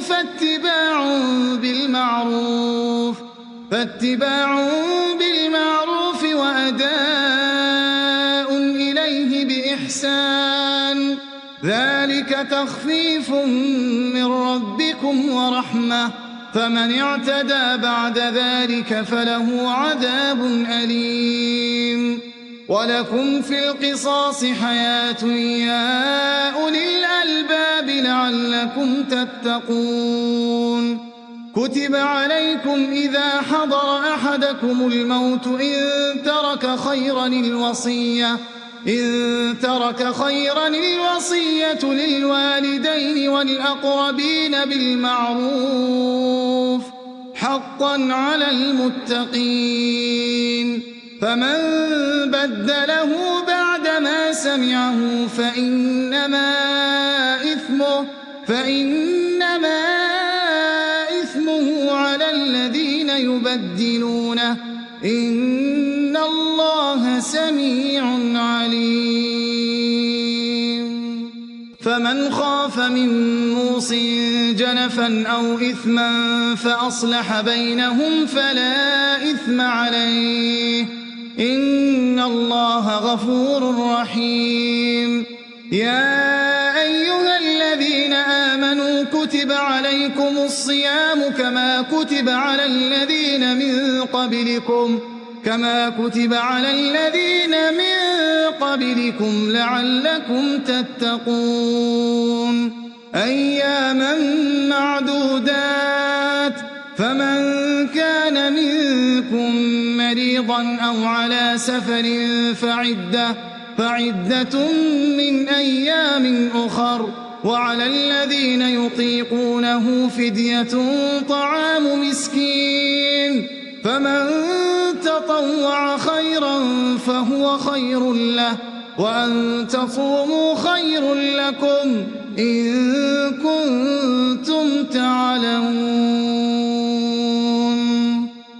فاتباع بالمعروف وأداء إليه بإحسان ذلك تخفيف من ربكم ورحمة فمن اعتدى بعد ذلك فله عذاب أليم ولكم في القصاص حياة يا أولي الألباب لعلكم تتقون كتب عليكم إذا حضر أحدكم الموت إن ترك خيرا الوصية للوالدين والأقربين بالمعروف حقا على المتقين فمن بدله بعدما سمعه فإنما إثمه على الذين يبدلونه إن الله سميع عليم. فمن خاف من موص جنفا أو إثما فأصلح بينهم فلا إثم عليه، إن الله غفور رحيم. يا أيها الذين آمنوا كتب عليكم الصيام كما كتب على الذين من قبلكم لعلكم تتقون. أياما معدودات، فمن كان منكم مريضا أو على سفر فعدة من أيام أخر، وعلى الذين يطيقونه فدية طعام مسكين، فمن تطوع خيرا فهو خير له، وأن تصوموا خير لكم إن كنتم تعلمون.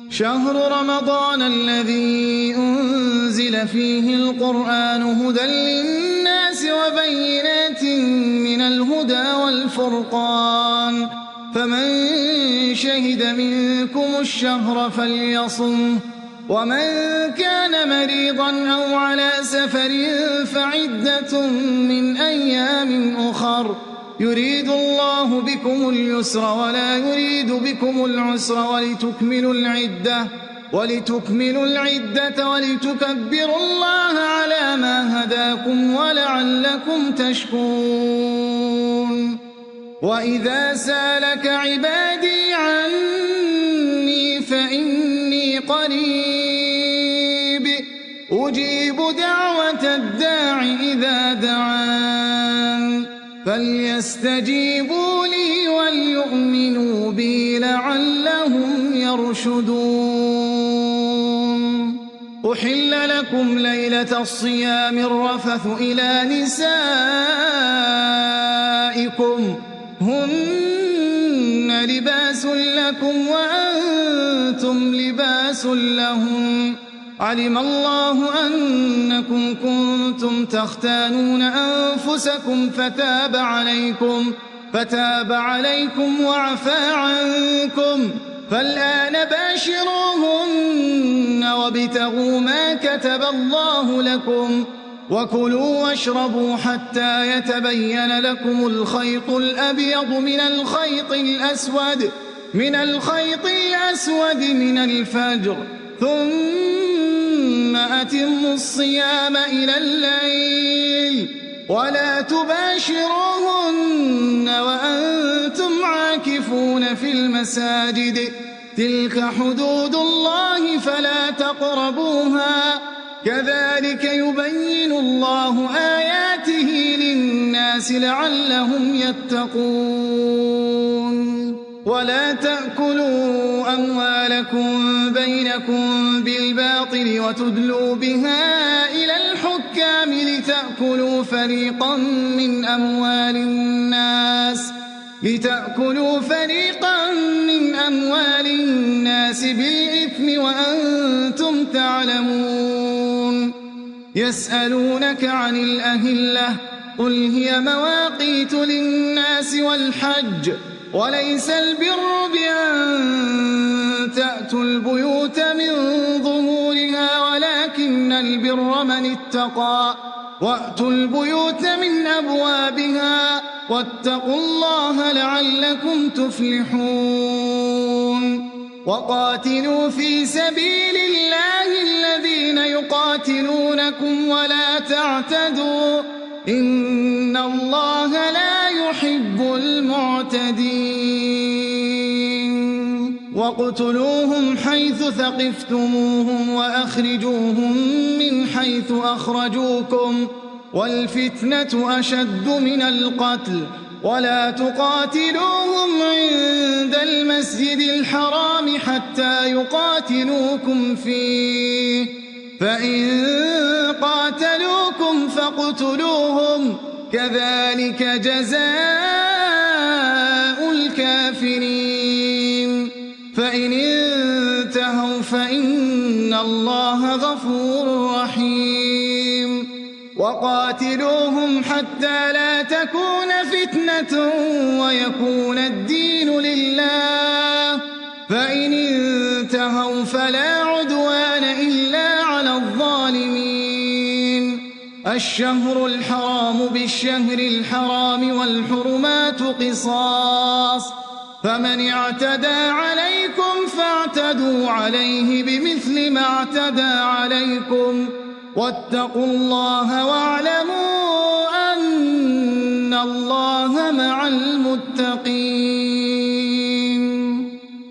شهر رمضان الذي أنزل فيه القرآن هدى للناس وبينات من الهدى والفرقان، فمن شهد منكم الشهر فليصمه، ومن كان مريضا أو على سفر فعدة من أيام أخر، يريد الله بكم اليسر ولا يريد بكم العسر، ولتكملوا العدة ولتكبروا الله على ما هداكم ولعلكم تشكرون. وإذا سالك عبادي عني فإني قريب أجيب دعوة الداع إذا دعان، فليستجيبوا لي وليؤمنوا بي لعلهم يرشدون. أحل لكم ليلة الصيام الرفث إلى نسائكم هن لباس لكم وأنتم لباس لهم، علم الله أنكم كنتم تختانون أنفسكم فتاب عليكم وعفى عنكم، فالآن باشروهن وابتغوا ما كتب الله لكم، وكلوا واشربوا حتى يتبين لكم الخيط الأبيض من الخيط الأسود من الفجر، ثم أتموا الصيام إلى الليل، ولا تباشروهن وأنتم عاكفون في المساجد، تلك حدود الله فلا تقربوها، كذلك يبين الله آياته للناس لعلهم يتقون. ولا تأكلوا أموالكم بينكم بالباطل وتدلوا بها إلى الحكام لتأكلوا فريقا من أموال الناس بالإثم وأنتم تعلمون. يسألونك عن الأهلة، قل هي مواقيت للناس والحج، وليس البر بأن تأتوا البيوت من ظهورها، ولكن البر من اتقى، وأتوا البيوت من أبوابها، واتقوا الله لعلكم تفلحون. وقاتلوا في سبيل الله الذين يقاتلونكم ولا تعتدوا، إن الله لا يحب المعتدين. واقتلوهم حيث ثقفتموهم وأخرجوهم من حيث أخرجوكم، والفتنة أشد من القتل، ولا تقاتلوهم عند المسجد الحرام حتى يقاتلوكم فيه، فإن قاتلوكم فاقتلوهم، كذلك جزاء الكافرين. فإن انتهوا فإن الله غفور رحيم وقاتلوهم حتى لا تكون فتنة ويكون الدين لله فإن انتهوا فلا عدوان إلا على الظالمين الشهر الحرام بالشهر الحرام والحرمات قصاص فمن اعتدى عليكم فاعتدوا عليه بمثل ما اعتدى عليكم واتقوا الله واعلموا أن الله مع المتقين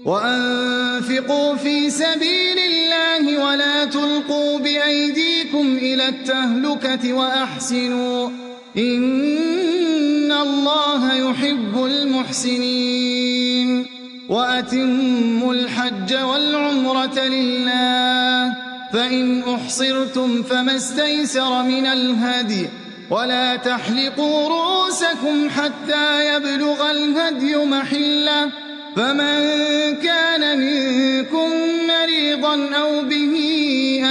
وأنفقوا في سبيل الله ولا تلقوا بأيديكم إلى التهلكة وأحسنوا إن الله يحب المحسنين وأتموا الحج والعمرة لله فإن أحصرتم فما استيسر من الهدي ولا تحلقوا رؤوسكم حتى يبلغ الهدي محله فمن كان منكم مريضا أو به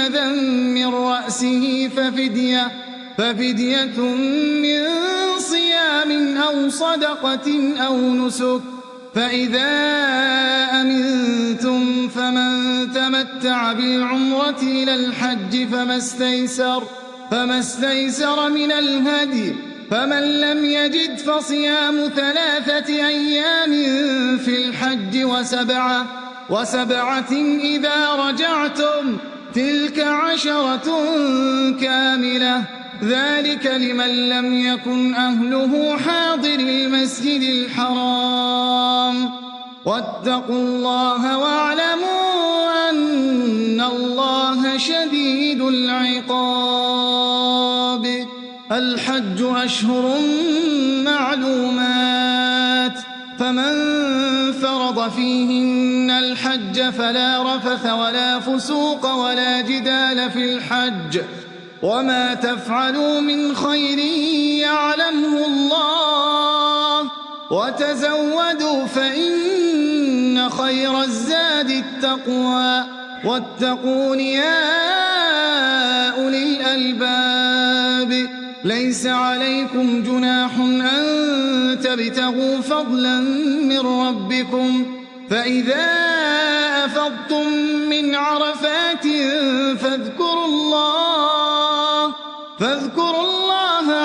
أذى من رأسه ففدية من صيام أو صدقة أو نسك فإذا أمنتم فمن تمتع بالعمرة إلى الحج فما استيسر من الهدي فمن لم يجد فصيام 3 أيام في الحج وسبعة إذا رجعتم تلك 10 كاملة ذلك لمن لم يكن أهله حاضر المسجد الحرام واتقوا الله واعلموا أن الله شديد العقاب الحج أشهر معلومات فمن فرض فيهن الحج فلا رفث ولا فسوق ولا جدال في الحج وما تفعلوا من خير يعلمه الله وتزودوا فإن خير الزاد التقوى واتقون يا أولي الألباب ليس عليكم جناح أن تبتغوا فضلا من ربكم فإذا أفضتم من عرفات فاذكروا الله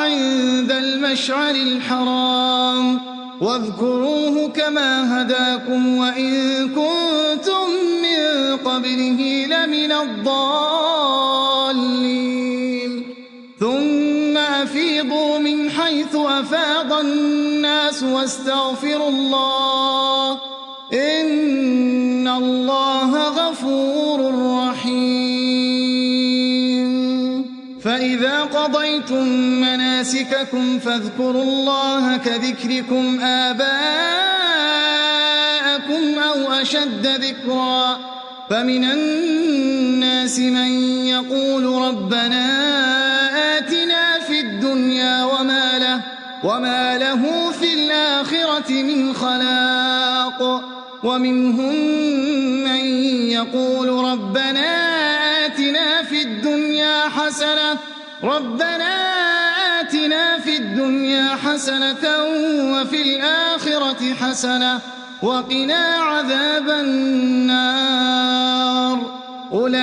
عند المشعر الحرام واذكروه كما هداكم وإن كنتم من قبله لمن الضالين ثم أفيضوا من حيث أفاض الناس واستغفروا الله إن الله غفور رحيم فإذا قضيتم مناسككم فاذكروا الله كذكركم آباءكم أو أشد ذكرا فمن الناس من يقول ربنا آتنا في الدنيا وما له في الآخرة من خلاق ومنهم من يقول ربنا آتنا في الدنيا حسنة وفي الآخرة حسنة وقنا عذاب النار أولئك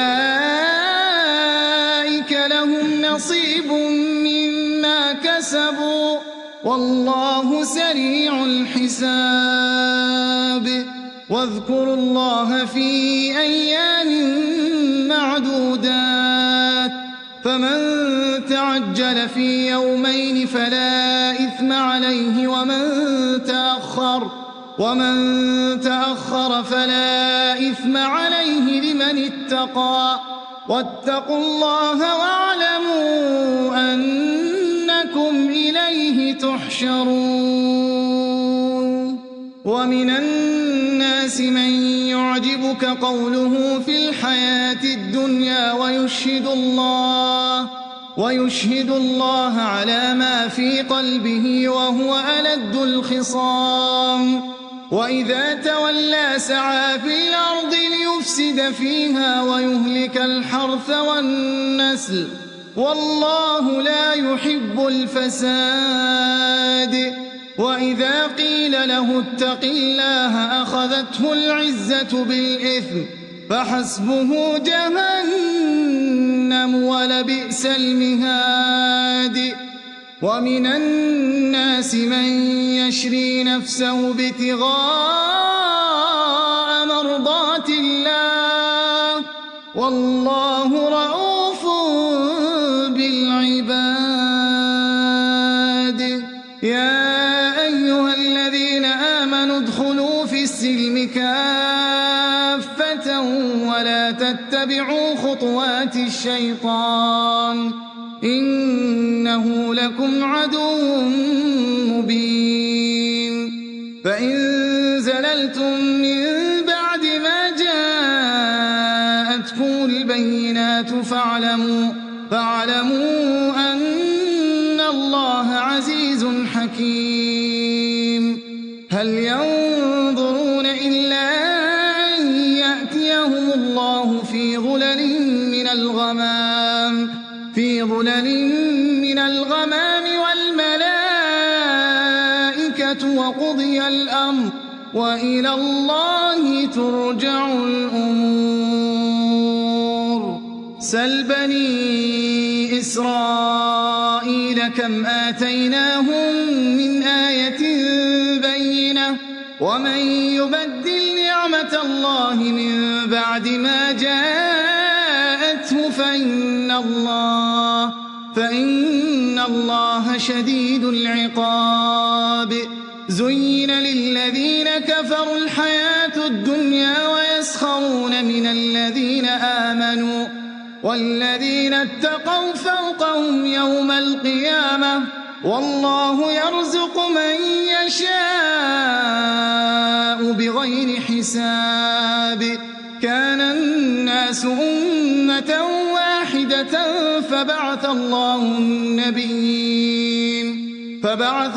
لهم نصيب مما كسبوا والله سريع الحساب واذكروا الله في أيام معدودات فمن تعجل في يومين فلا إثم عليه ومن تأخر فلا إثم عليه لمن اتقى واتقوا الله واعلموا أنكم إليه تحشرون ومن الناس من يعجبك قوله في الحياة الدنيا ويشهد الله على ما في قلبه وهو ألد الخصام وإذا تولى سعى في الأرض ليفسد يفسد فيها ويهلك الحرث والنسل، والله لا يحب الفساد. وإذا قيل له اتق الله أخذته العزة بالإثم فحسبه جهنم ولبئس المهاد. ومن الناس من يشري نفسه ابتغاء مرضات الله، والله رؤوف بالعباد. يا أيها الذين آمنوا ادخلوا في السلم كافة ولا تتبعوا خطوات الشيطان، إنه لكم عدو مبين. فإن زللتم من بعد ما جاءتكم البينات فاعلموا أن الله عزيز حكيم. هل ينظرون إلا أن يأتيهم الله في ظلل من الغمام والملائكة وقضي الأمر وإلى الله ترجع الأمور. سل بني إسرائيل كم آتيناهم من آية بينة، ومن يبدل نعمة الله من بعد ما جاءته فإن الله شديد العقاب. زين للذين كفروا الحياة الدنيا ويسخرون من الذين آمنوا، والذين اتقوا فوقهم يوم القيامة، والله يرزق من يشاء بغير حساب. كان الناس أمة واحدة فبعث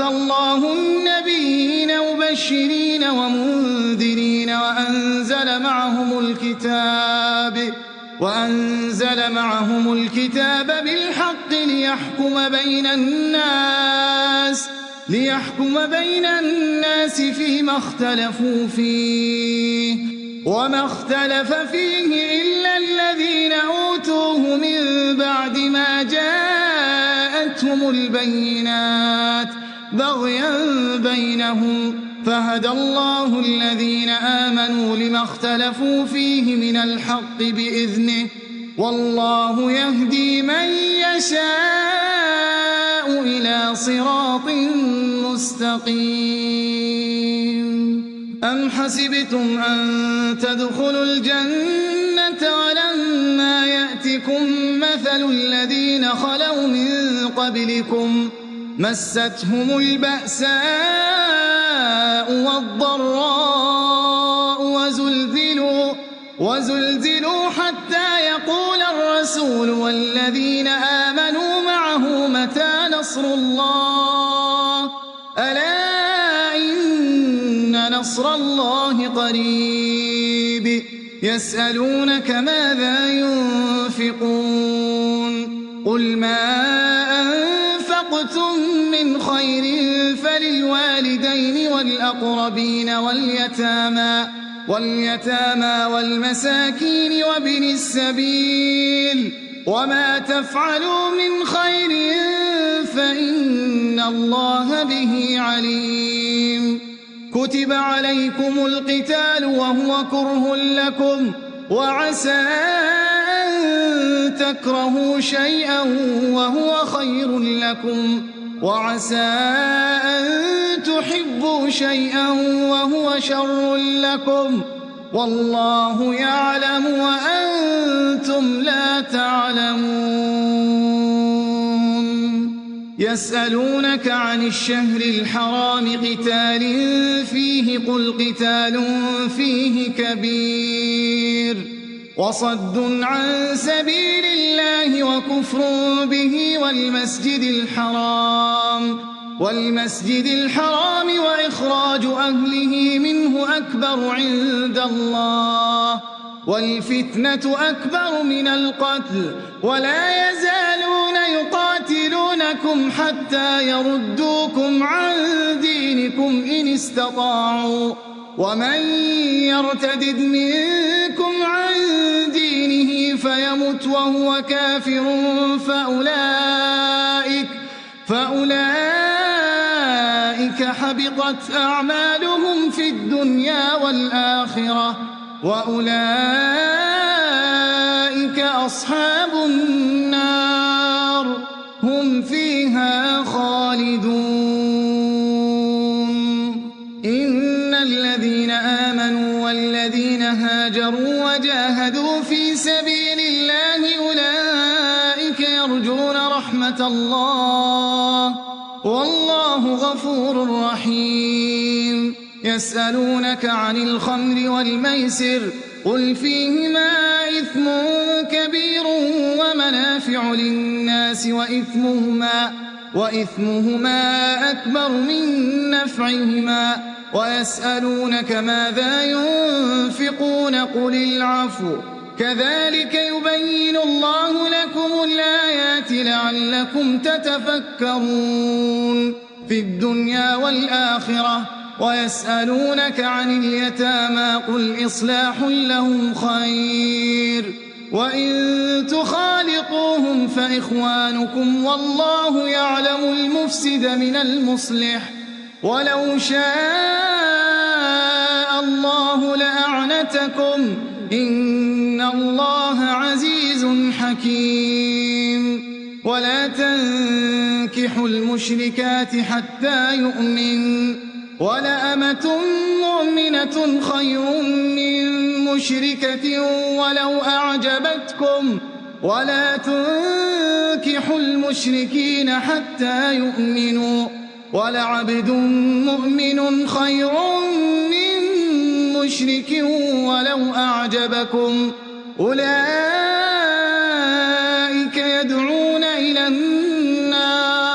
الله النبيين مبشرين ومنذرين وأنزل معهم الكتاب بالحق ليحكم بين الناس فيما اختلفوا فيه، وما اختلف فيه إلا الذين أوتوه من بعد ما جاءتهم البينات بغيا بينهم، فهدى الله الذين آمنوا لما اختلفوا فيه من الحق بإذنه، والله يهدي من يشاء إلى صراط مستقيم. أم حسبتم أن تدخلوا الجنة ولما يأتكم مثل الذين خلوا من قبلكم مستهم البأساء والضراء وزلزلوا حتى يقول الرسول والذين آمنوا معه متى نصر الله، ألا إن نصر الله قريب. يسألونك ماذا ينفقون قل ما أنفقتم من خير فللوالدين والأقربين واليتامى والمساكين وابن السبيل، وما تفعلوا من خير فإن الله به عليم. كتب عليكم القتال وهو كره لكم، وعسى أن تكرهوا شيئا وهو خير لكم، وعسى أن تحبوا شيئا وهو شر لكم، والله يعلم وأنتم لا تعلمون. يسألونك عن الشهر الحرام قتال فيه قل قتال فيه كبير وصد عن سبيل الله وكفر به والمسجد الحرام وإخراج أهله منه أكبر عند الله، والفتنة أكبر من القتل ولا يزالون يقاتلونكم حتى يردوكم عن دينكم إن استطاعوا ومن يرتدد منكم عن دينه فيمت وهو كافر فأولئك حبطت أعمالهم في الدنيا والآخرة وأولئك أصحاب النار هم فيها خالدون إن الذين آمنوا والذين هاجروا وجاهدوا في سبيل الله أولئك يرجون رحمة الله والله غفور رحيم يسألونك عن الخمر والميسر قل فيهما إثم كبير ومنافع للناس وإثمهما أكبر من نفعهما ويسألونك ماذا ينفقون قل العفو كذلك يبين الله لكم الآيات لعلكم تتفكرون في الدنيا والآخرة ويسألونك عن اليتامى قل إصلاح لهم خير وإن تخالطوهم فإخوانكم والله يعلم المفسد من المصلح ولو شاء الله لأعنتكم إن الله عزيز حكيم ولا تنكحوا المشركات حتى يؤمن ولأمة مؤمنة خير من مشركة ولو أعجبتكم ولا تنكحوا المشركين حتى يؤمنوا ولعبد مؤمن خير من مشرك ولو أعجبكم أولئك يدعون إلى النار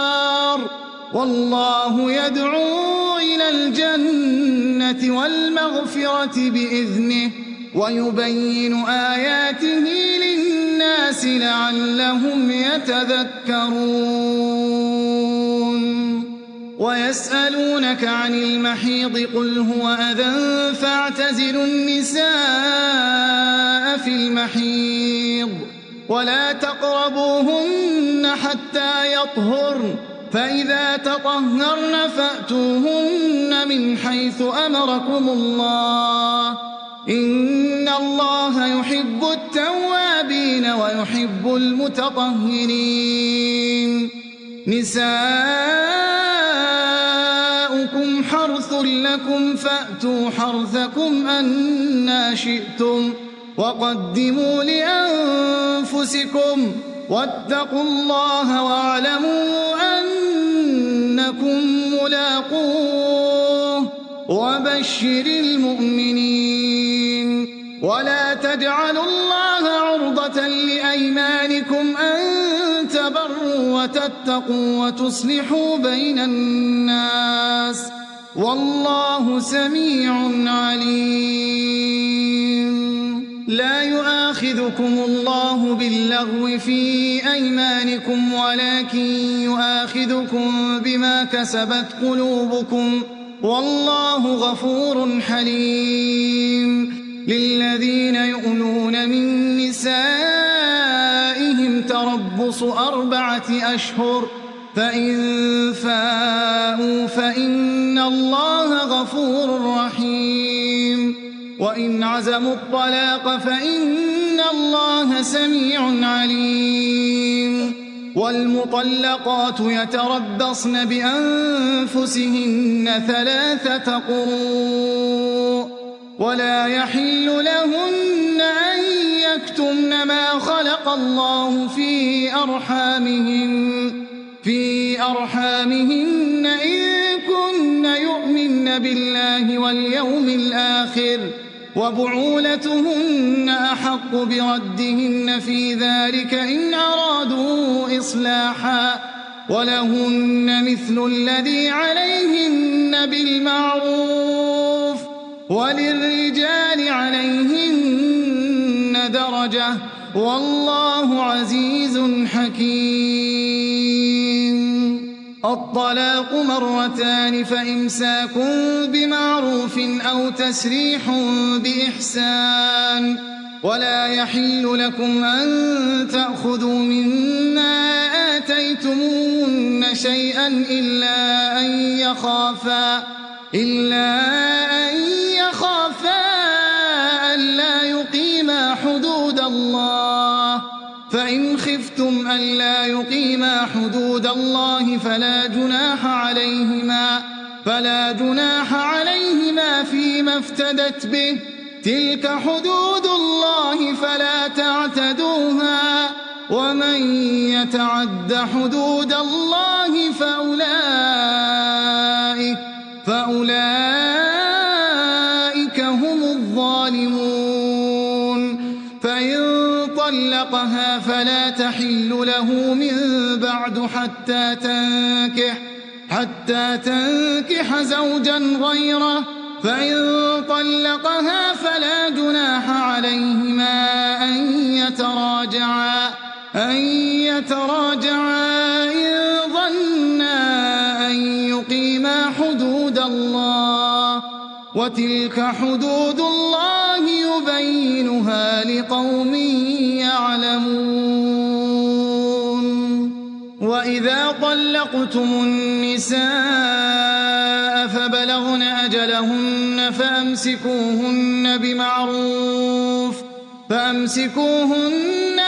والله يدعو إلى الجنة والمغفرة بإذنه ويبين آياته للناس لعلهم يتذكرون ويسألونك عن المحيض قل هو أذى فاعتزلوا النساء في المحيض ولا تقربوهن حتى يطهرن فإذا تطهرن فأتوهن من حيث أمركم الله إن الله يحب التوابين ويحب المتطهرين نساؤكم حرث لكم فأتوا حرثكم أنى شئتم وقدموا لأنفسكم واتقوا الله واعلموا أنكم ملاقوه وبشر المؤمنين ولا تجعلوا الله عرضة لأيمانكم أن تبروا وتتقوا وتصلحوا بين الناس والله سميع عليم لا يؤاخذكم الله باللغو في أيمانكم ولكن يؤاخذكم بما كسبت قلوبكم والله غفور حليم للذين يؤلون من نسائهم تربص 4 أشهر فإن فاءوا فإن الله غفور رحيم وإن عزموا الطلاق فإن الله سميع عليم والمطلقات يتربصن بأنفسهن 3 قروء ولا يحل لهن أن يكتمن ما خلق الله في أرحامهن إن كن يؤمن بالله واليوم الآخر وبعولتهن أحق بردهن في ذلك إن أرادوا إصلاحا ولهن مثل الذي عليهن بالمعروف وللرجال عليهن درجة والله عزيز حكيم. الطلاق مرتان فإمساك بمعروف أو تسريح بإحسان ولا يحل لكم أن تأخذوا مما آتيتموهن شيئا إلا أن يخافا ألا يقيما حدود الله، فإن خفتم ألا يقيما حدود الله فلا جناح عليهما فيما افتدت به، تلك حدود الله فلا تعتدوها، ومن يتعد حدود الله فأولئك هم الظالمون. فإن طلقها فلا تحل له من بعد حتى تنكح زوجا غيره، فإن طلقها فلا جناح عليهما أن يتراجعا إن ظنا أن يقيما حدود الله، وتلك حدود الله يبينها لقوم يعلمون. وإذا طلقتم النساء فبلغن أجلهن فأمسكوهن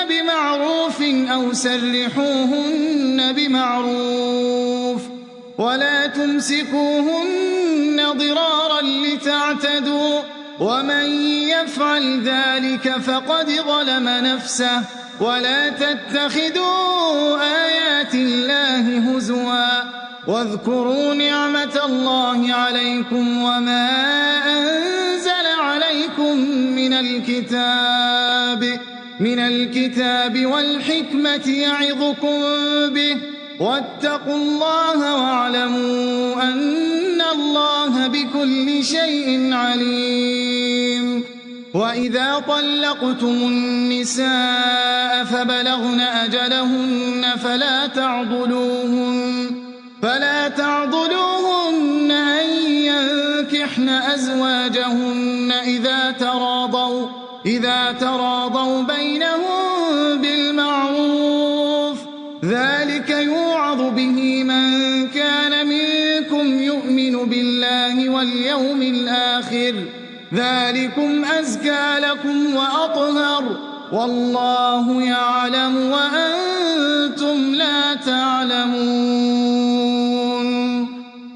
بمعروف أو سرحوهن بمعروف، ولا تمسكوهن ضرارا لتعتدوا، ومن يفعل ذلك فقد ظلم نفسه. ولا تتخذوا آيات الله هزوا، واذكروا نعمة الله عليكم وما أنزل عليكم من الكتاب والحكمة يعظكم به، واتقوا الله واعلموا أن الله بكل شيء عليم. وإذا طلقتم النساء فبلغن أجلهن فلا تعضلوهن أن ينكحن أزواجهن إذا تراضوا بينهم بالمعروف، ذلك يوعظ به من كان منكم يؤمن بالله واليوم الآخر، ذلكم أزكى لكم وأطهر، والله يعلم وأنتم لا تعلمون.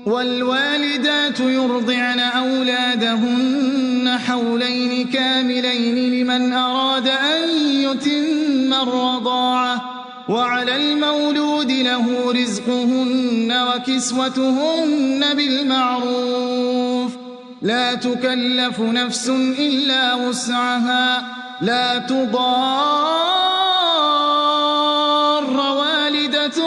والوالدات يرضعن أولادهن حولين كاملين لمن أراد أن يتم الرضاعة، وعلى المولود له رزقهن وكسوتهن بالمعروف، لا تكلف نفس إلا وسعها، لا تضار والدة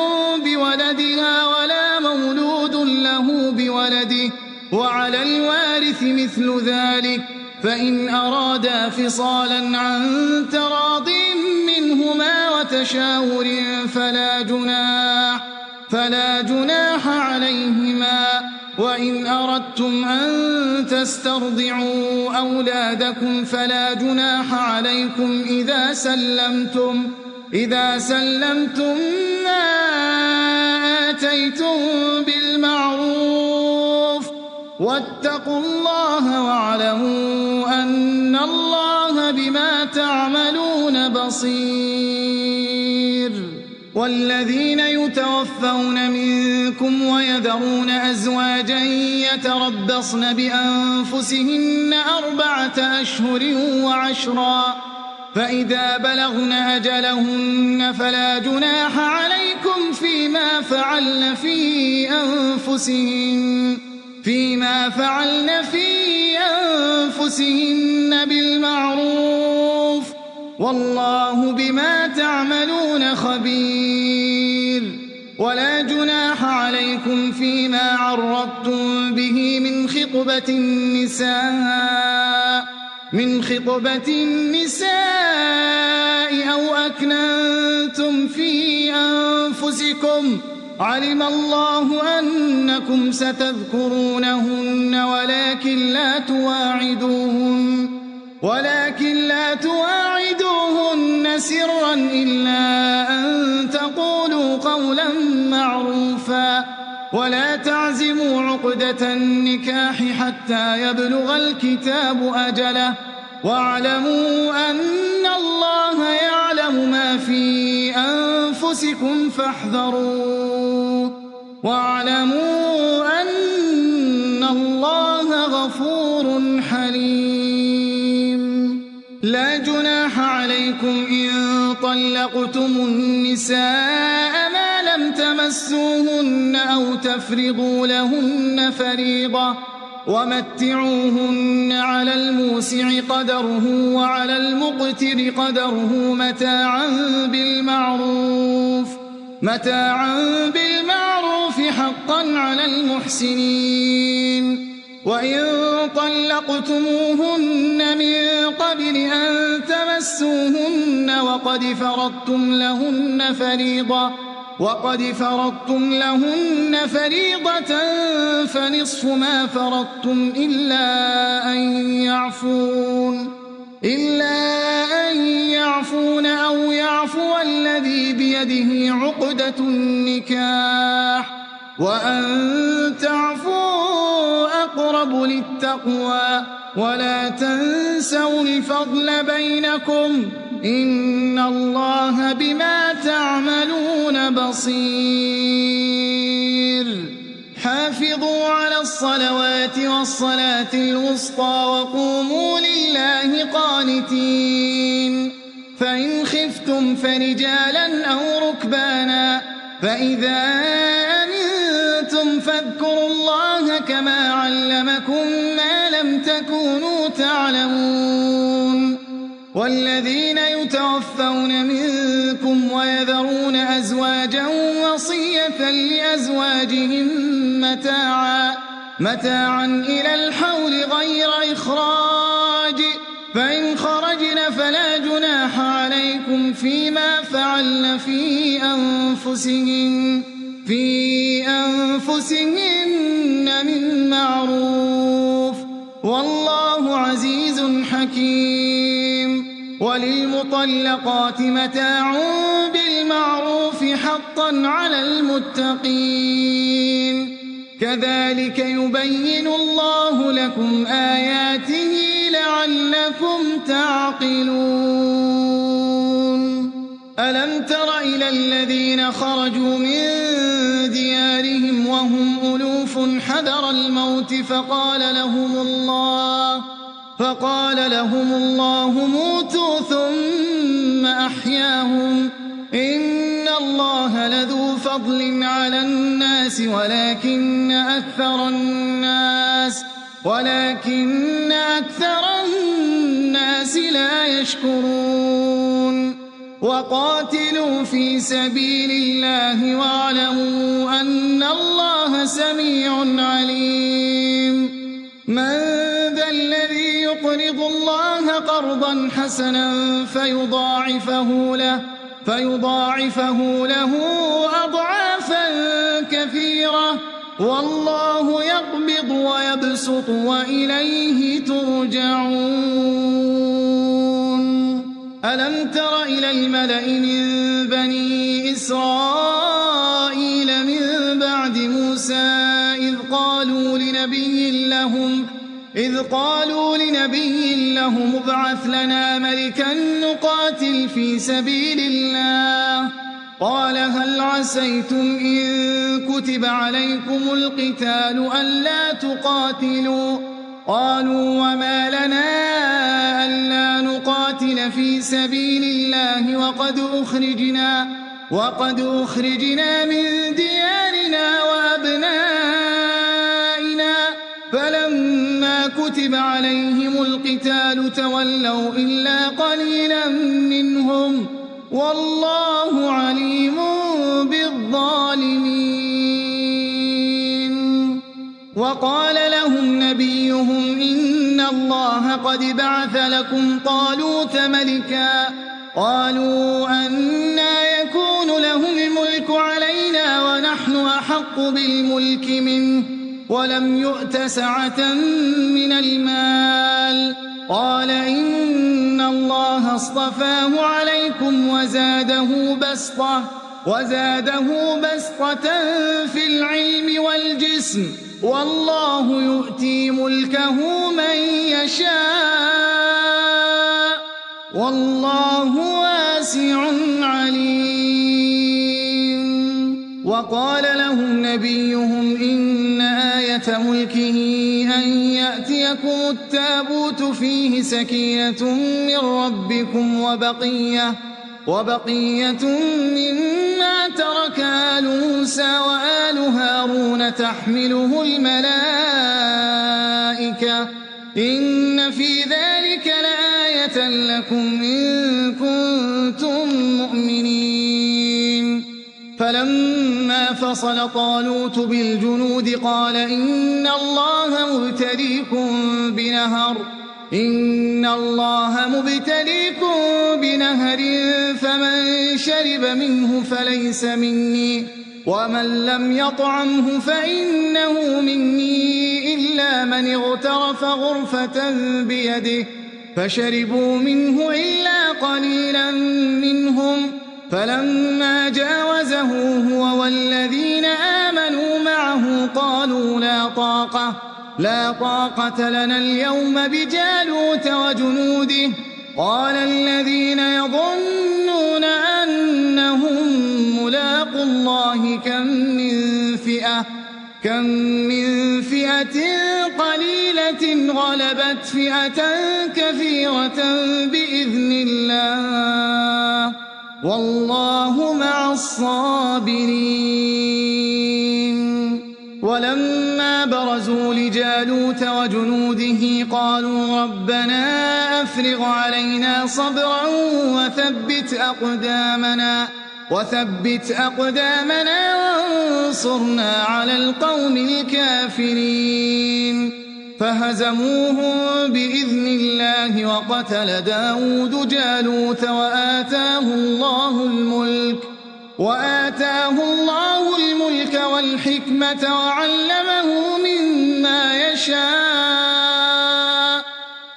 بولدها ولا مولود له بولده، وعلى الوارث مثل ذلك، فإن أرادا فصالا عن تراض منهما وتشاور فلا جناح عليهما. وإن أردتم أن تسترضعوا أولادكم فلا جناح عليكم إذا سلمتم ما آتيتم بالمعروف، واتقوا الله واعلموا أن الله بما تعملون بصير. والذين يتوفون منكم ويذرون أزواجا يتربصن بأنفسهن 4 أشهر و10، فإذا بلغن أجلهن فلا جناح عليكم فيما فعلن في أنفسهن بالمعروف، والله بما تعملون خبير. ولا جناح عليكم فيما عرضتم به من خطبة النساء أكننتم في أنفسكم علم الله أنكم ستذكرونهن ولكن لا تواعدوهن سرا إلا أن تقولوا قولا معروفا ولا تعزموا عقدة النكاح حتى يبلغ الكتاب أجله واعلموا أن الله يعلم ما في أنفسكم فاحذروه واعلموا أن الله غفور حليم. لا جناح عليكم إن طلقتم النساء ما لم تمسوهن أو تفرضوا لهن فريضة ومتعوهن على الموسع قدره وعلى المقتر قدره متاعا بالمعروف حقا على المحسنين. وإن طلقتموهن من قبل أن تمسوهن وقد فرضتم لهن فريضة فنصف ما فرضتم إلا أن يعفون أو يعفو الذي بيده عقدة النكاح وأن تعفوا أقرب للتقوى ولا تنسوا الفضل بينكم إن الله بما تعملون بصير. حافظوا على الصلوات والصلاة الوسطى وقوموا لله قانتين. فإن خفتم فرجالا أو ركبانا فإذا أمنتم فاذكروا الله كما علمكم ما لم تكونوا تعلمون. والذين يتوفون منكم ويذرون أزواجا وصية لأزواجهم متاعا إلى الحول غير إخراج فإن خرجن فلا جناح عليكم فيما فعلن في أنفسهن من معروف والله عزيز حكيم. وللمطلقات متاع بالمعروف حقا على المتقين. كذلك يبين الله لكم آياته لعلكم تعقلون. ألم تر إلى الذين خرجوا من ديارهم وهم ألوف حذر الموت فقال لهم الله موتوا ثم أحياهم إن الله لذو فضل على الناس ولكن أكثر الناس لا يشكرون. وقاتلوا في سبيل الله واعلموا أن الله سميع عليم. من ذا الذي يقرض الله قرضا حسنا فيضاعفه له أضعافا كثيرة والله يقبض ويبسط وإليه ترجعون. ألم تر إلى الملأ من بني إسرائيل من بعد موسى إذ قالوا لنبي لهم ابعث لنا ملكا نقاتل في سبيل الله قال هل عسيتم إن كتب عليكم القتال ألا تقاتلوا قالوا وما لنا ألا نقاتل في سبيل الله وقد أخرجنا من ديارنا وأبنائنا فلما كتب عليهم القتال تولوا إلا قليلا منهم والله عليم بالظالمين. وقال لهم نبيهم إن الله قد بعث لكم طالوت ملكا قالوا أنى يكون له الملك علينا ونحن أحق بالملك منه ولم يؤت سعة من المال. قال إن الله اصطفاه عليكم وزاده بسطة في العلم والجسم والله يؤتي ملكه من يشاء والله واسع عليم. وقال لهم نبيهم إن آية ملكه أن يأتيكم التابوت فيه سكينة من ربكم وبقية مما ترك آل موسى وآل هارون تحمله الملائكة إن في ذلك لآية لكم إن كنتم مؤمنين. فلما فصل طالوت بالجنود قال إن الله مبتليكم بنهر فمن شرب منه فليس مني ومن لم يطعمه فإنه مني إلا من اغترف غرفة بيده فشربوا منه إلا قليلا منهم. فلما جاوزه هو والذين آمنوا معه قالوا لا طاقة لنا اليوم بجالوت وجنوده. قال الذين يظنون أنهم ملاقو الله كم من فئة قليلة غلبت فئة كثيرة بإذن الله والله مع الصابرين. ولما برزوا لجالوت وجنوده قالوا ربنا أفرغ علينا صبرا وثبت أقدامنا وانصرنا على القوم الكافرين. فهزموهم بإذن الله وقتل داود جالوت وآتاه الله الملك والحكمة وعلمه مما يشاء.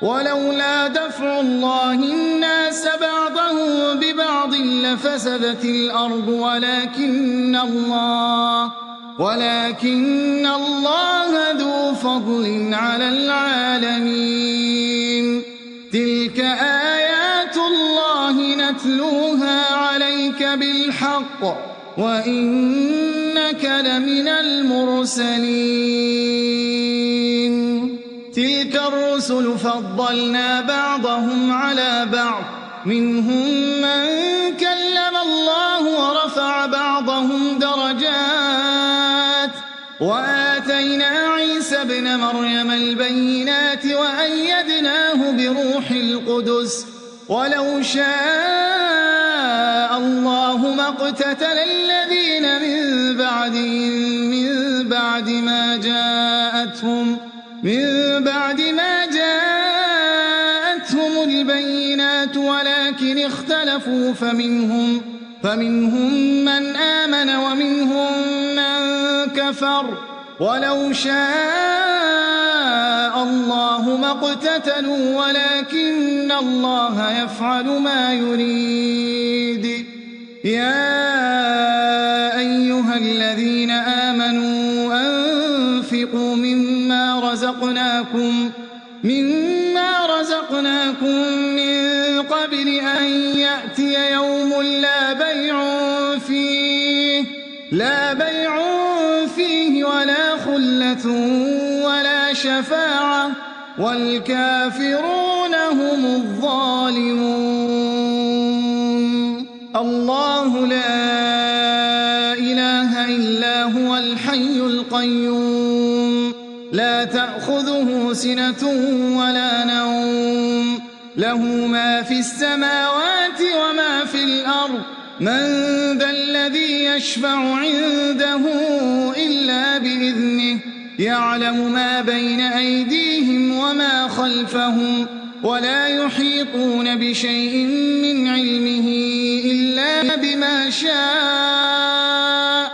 ولولا دفع الله الناس بعضهم ببعض لفسدت الأرض ولكن الله ذو فضل على العالمين. تلك آيات الله نتلوها عليك بالحق وإنك لمن المرسلين. تلك الرسل فضلنا بعضهم على بعض منهم من كلم الله ورفع بعضهم درجات وآتينا عيسى ابن مريم البينات وأيدناه بروح القدس. ولو شاء الله ما اقتتل الذين من بعد ما جاءتهم البينات ولكن اختلفوا فمنهم من آمن ومنهم من كفر. ولو شاء الله ما اقتتلوا ولكن الله يفعل ما يريد. يا أيها الذين آمنوا أنفقوا مما رزقناكم من قبل أن يأتي يوم لا بيع فيه ولا خلة ولا شفاعة والكافرون هم الظالمون. الله لا إله إلا هو الحي القيوم لا تأخذه سنة ولا نوم له ما في السماوات وما في الأرض. من ذا الذي يشفع عنده إلا بإذنه يعلم ما بين أيديهم وما خلفهم ولا يحيطون بشيء من علمه يشاء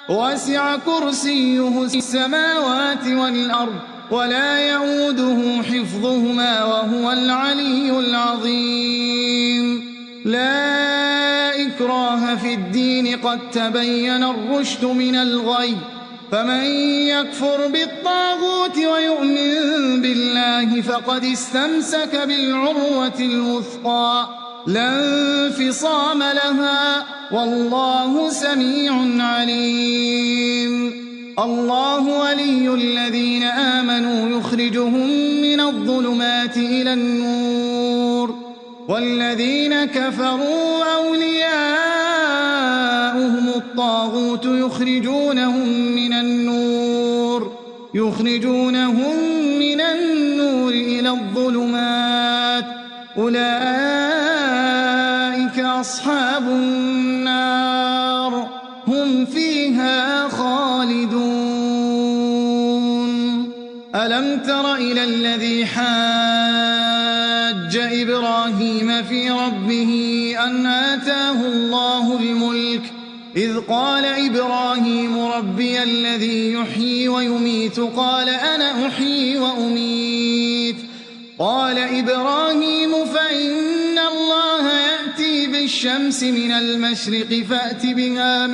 وسع كرسيه السماوات والأرض ولا يؤوده حفظهما وهو العلي العظيم لا إكراه في الدين قد تبين الرشد من الغي فمن يكفر بالطاغوت ويؤمن بالله فقد استمسك بالعروة الوثقى لا انفصام لها والله سميع عليم الله ولي الذين آمنوا يخرجهم من الظلمات إلى النور والذين كفروا أولياؤهم الطاغوت يخرجونهم من النور إلى الظلمات أولئك أصحاب النار هم فيها خالدون ألم تر إلى الذي حاج إبراهيم في ربه أن آتاه الله الملك إذ قال إبراهيم ربي الذي يحيي ويميت قال أنا أحيي وأميت قال إبراهيم فإن الله يأتي بالشمس من المشرق فأت بها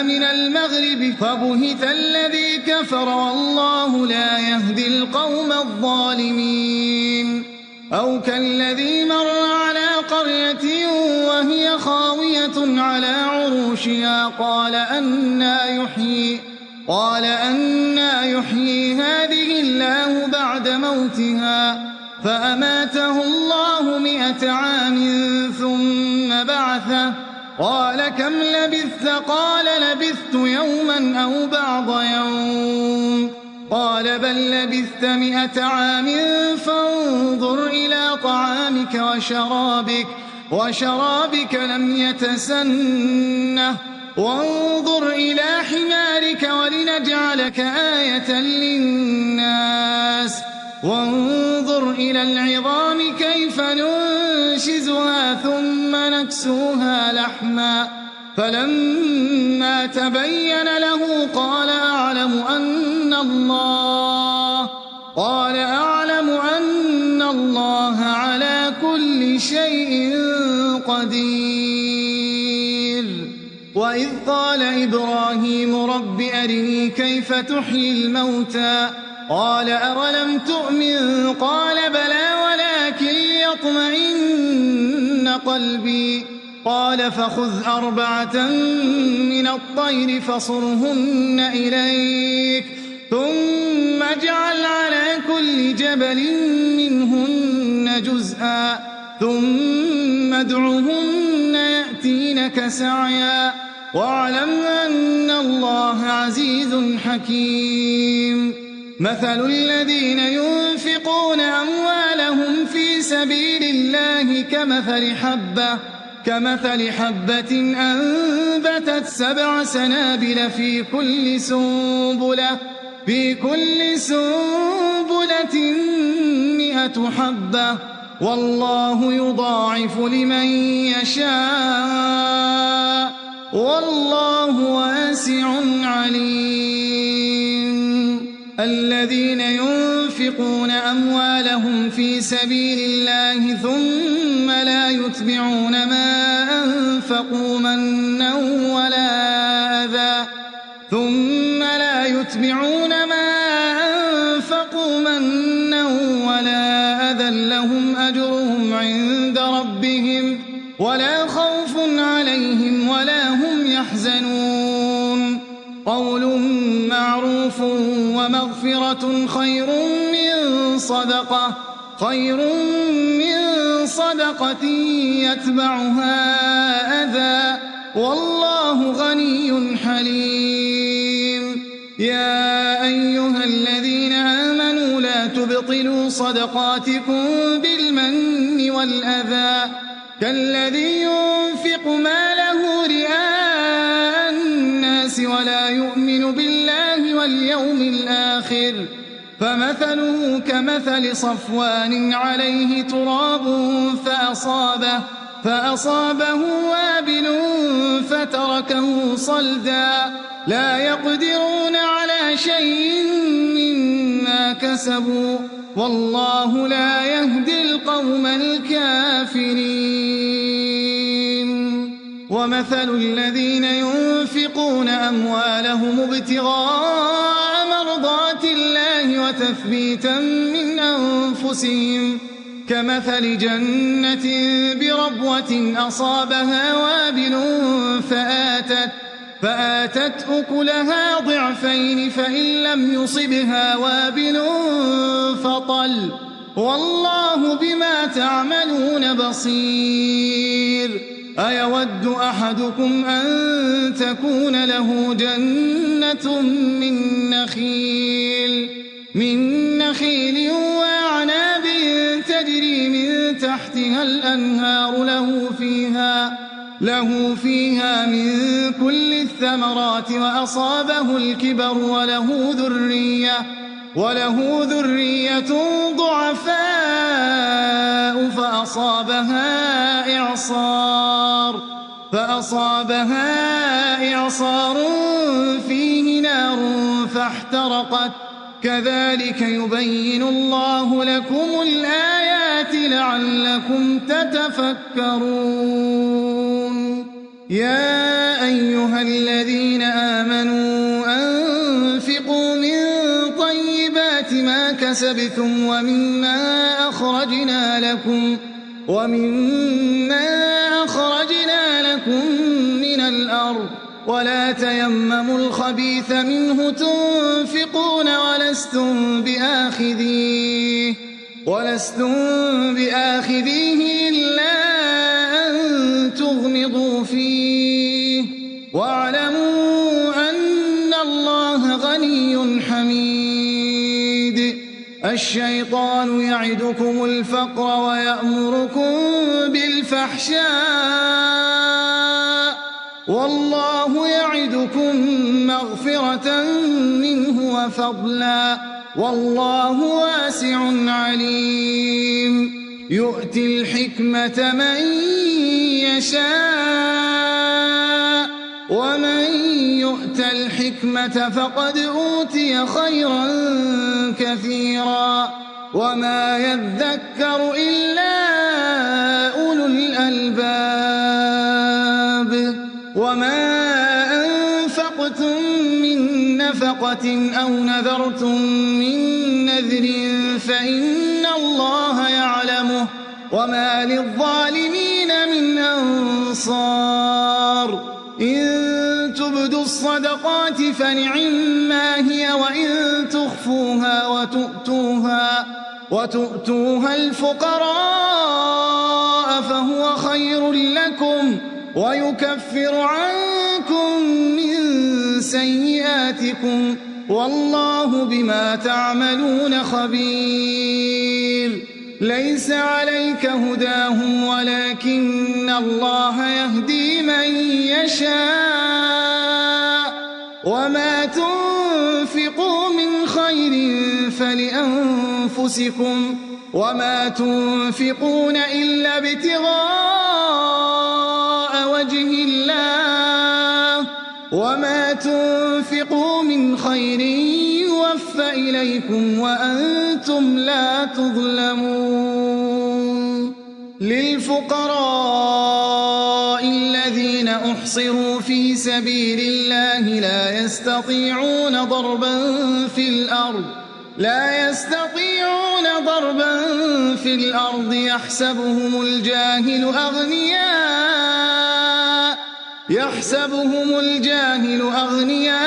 من المغرب فبهت الذي كفر والله لا يهدي القوم الظالمين أو كالذي مر على قرية وهي خاوية على عروشها قال أنى يحيي هذه الله بعد موتها فأماته الله 100 عام ثم بعثه قال كم لبثت قال لبثت يوما أو بعض يوم قال بل لبثت 100 عام فانظر إلى طعامك وشرابك لم يتسنه وانظر إلى حمارك ولنجعلك آية للناس وانظر إلى العظام كيف ننشزها ثم نكسوها لحما فلما تبين له قال أعلم أن الله على كل شيء قدير وإذ قال إبراهيم رب أرني كيف تحيي الموتى قال أولم تؤمن قال بلى ولكن ليطمئن قلبي قال فخذ 4 من الطير فصرهن إليك ثم اجعل على كل جبل منهن جزءا ثم ادعهن يأتينك سعيا واعلم أن الله عزيز حكيم مثل الذين ينفقون أموالهم في سبيل الله كمثل حبة أنبتت 7 سنابل في كل سنبلة 100 حبة والله يضاعف لمن يشاء والله واسع عليم الذين ينفقون أموالهم في سبيل الله ثم لا يتبعون ما أنفقوا منا ولا أذى لهم أجرهم عند ربهم ولا خوف عليهم ولا هم يحزنون قول معروف ومغفرة خير من صدقة يتبعها أذى والله غني حليم يا أيها الذين آمنوا لا تبطلوا صدقاتكم بالمن والأذى كالذي ينفق ماله رئاء الناس ولا يؤمن بالله واليوم الآخر فمثله كمثل صفوان عليه تراب فأصابه وابل فتركه صلدا لا يقدرون على شيء مما كسبوا والله لا يهدي القوم الكافرين ومثل الذين ينفقون أموالهم ابتغاء مرضات الله وتثبيتا من أنفسهم كمثل جنة بربوة أصابها وابل فآتت أكلها ضعفين فإن لم يصبها وابل فطل والله بما تعملون بصير أيود أحدكم أن تكون له جنة من نخيل وأعناب تجري من تحتها الأنهار له فيها من كل الثمرات وأصابه الكبر وله ذرية ضعفاء فأصابها إعصار فيه نار فاحترقت كذلك يبين الله لكم الآيات لعلكم تتفكرون يا أيها الذين آمنوا أنفقوا من طيبات ما كسبتم ومما أخرجنا لكم من الأرض ولا تيمموا الخبيث منه تنفقون ولستم بآخذيه إلا أن تغمضوا فيه واعلموا أن الله غني حميد الشيطان يعدكم الفقر ويأمركم بالفحشاء والله يعدكم مغفرة منه وفضلا والله واسع عليم يؤتي الحكمة من يشاء ومن يؤت الحكمة فقد أوتي خيرا كثيرا وما يذكر إلا أولو الألباب وما أنفقتم من نفقة أو نذرتم من نذر فإن الله يعلمه وما للظالمين من أنصار إن تبدوا الصدقات فنعما هي وإن تخفوها وتؤتوها الفقراء فهو خير لكم ويكفر عنكم من سيئاتكم والله بما تعملون خبير ليس عليك هداهم ولكن الله يهدي من يشاء وما تنفقوا من خير فلأنفسكم وما تنفقون إلا ابتغاء وجه الله وما تنفقوا من خير يوفى إليكم وأنتم لا تظلمون للفقراء الذين أحصروا في سبيل الله لا يستطيعون ضربا في الأرض يحسبهم الجاهل أغنياء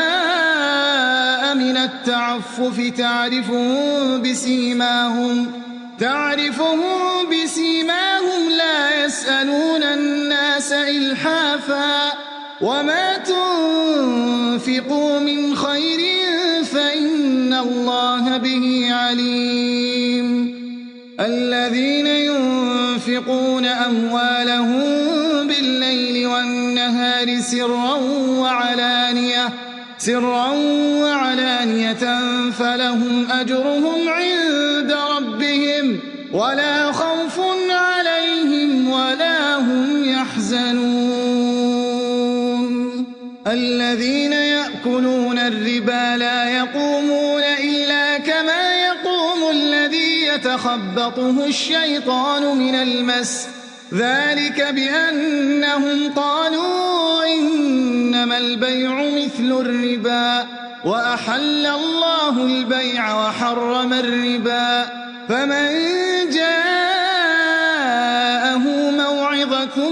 من التعفف تعرفهم بسيماهم لا يسألون الناس إلحافا وما تنفقوا من خير فإن الله به عليم الذين ينفقون أموالهم بالليل والنهار سرا وعلانية فلهم أجرهم عند ربهم ولا خوف عليهم ولا هم الربا لا يقومون إلا كما يقوم الذي يتخبطه الشيطان من المس ذلك بأنهم قالوا إنما البيع مثل الربا وأحل الله البيع وحرم الربا فمن جاءه موعظة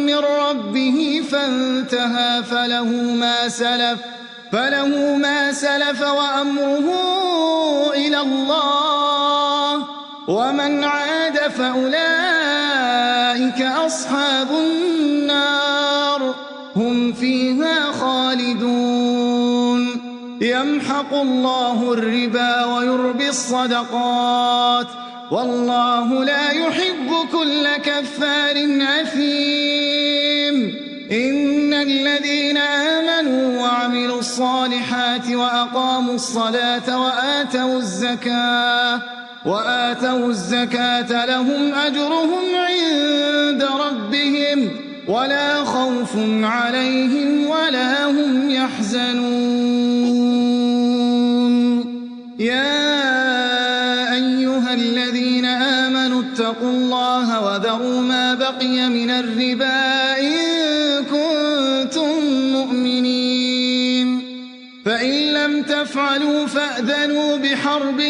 من ربه فانتهى فله ما سلف وأمره إلى الله ومن عاد فأولئك أصحاب النار هم فيها خالدون يمحق الله الربا ويربي الصدقات والله لا يحب كل كفار أثيم إن الذين آمنوا وعملوا الصالحات وأقاموا الصلاة وآتوا الزكاة لهم أجرهم عند ربهم ولا خوف عليهم ولا هم يحزنون يا أيها الذين آمنوا اتقوا الله وذروا ما بقي من الربا إن كنتم مؤمنين فإن لم تفعلوا فأذنوا بحرب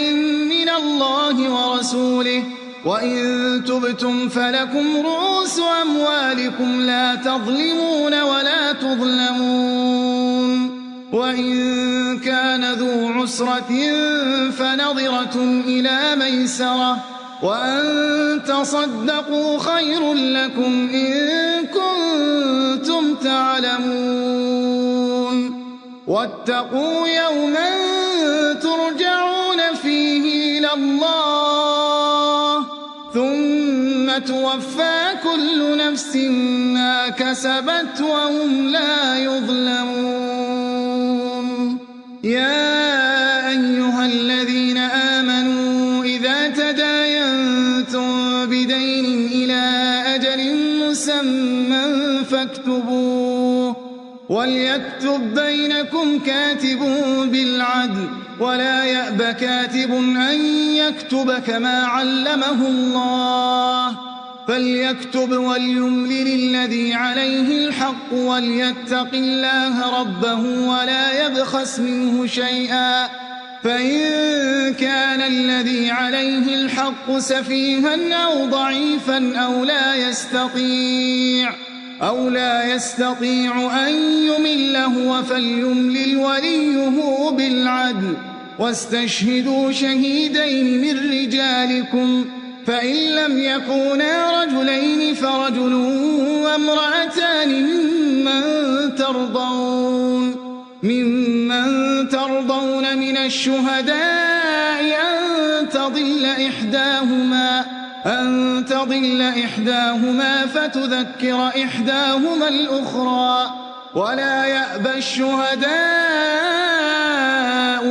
من الله ورسوله وإن تبتم فلكم رؤوس أموالكم لا تظلمون ولا تظلمون وإن كان ذو عسرة فنظرة إلى ميسرة وأن تصدقوا خير لكم إن كنتم تعلمون واتقوا يوما ترجعون فيه إلى الله ثم توفى كل نفس ما كسبت وهم لا يظلمون يا أيها الذين آمنوا إذا تداينتم بدين إلى أجل مسمى فاكتبوه وليكتب بينكم كاتب بالعدل ولا يأب كاتب أن يكتب كما علمه الله فليكتب وليملل الذي عليه الحق وليتق الله ربه ولا يبخس منه شيئا فإن كان الذي عليه الحق سفيها أو ضعيفا أو لا يستطيع أن يمل هو فليملل وليه بالعدل واستشهدوا شهيدين من رجالكم فإن لم يكونا رجلين فرجل وامرأتان ممن ترضون من الشهداء أن تضل إحداهما فتذكر إحداهما الأخرى ولا يأبى الشهداء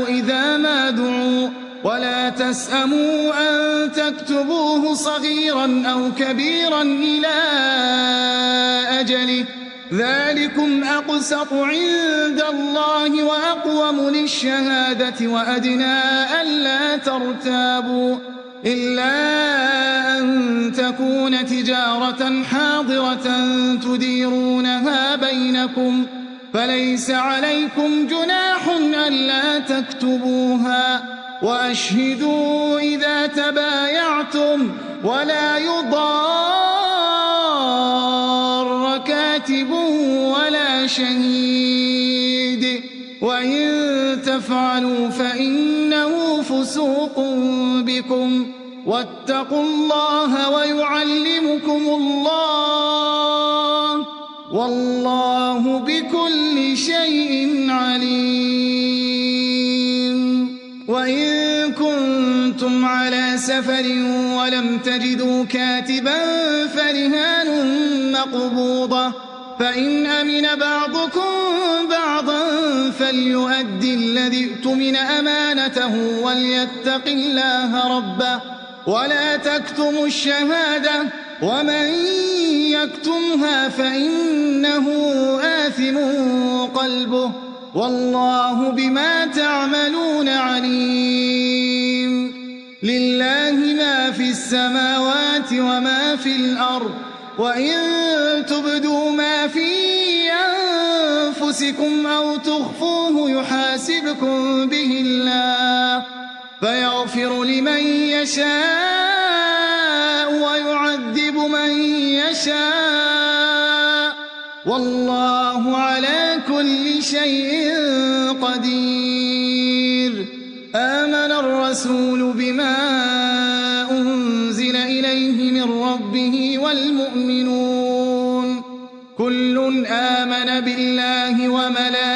إذا ما دعوا ولا تسأموا أن تكتبوه صغيرا أو كبيرا إلى أجله ذلكم أقسط عند الله وأقوم للشهادة وأدنى ألا ترتابوا إلا أن تكون تجارة حاضرة تديرونها بينكم فليس عليكم جناح ألا تكتبوها وأشهدوا إذا تبايعتم ولا يضار كاتب ولا شهيد وإن تفعلوا فإنه فسوق بكم واتقوا الله ويعلمكم الله والله بكل شيء عليم وإن كنتم على سفر ولم تجدوا كاتبا فرهان مقبوضة فإن أمن بعضكم بعضا فليؤدي الذي اؤتمن أمانته وليتق الله ربه ولا تكتموا الشهادة ومن يكتمها فإنه آثم قلبه والله بما تعملون عليم لله ما في السماوات وما في الأرض وإن تبدوا ما في أنفسكم أو تخفوه يحاسبكم به الله فيغفر لمن يشاء ويعذب من يشاء والله على كل شيء قدير آمن الرسول بما أنزل إليه من ربه والمؤمنون كل آمن بالله وملائكته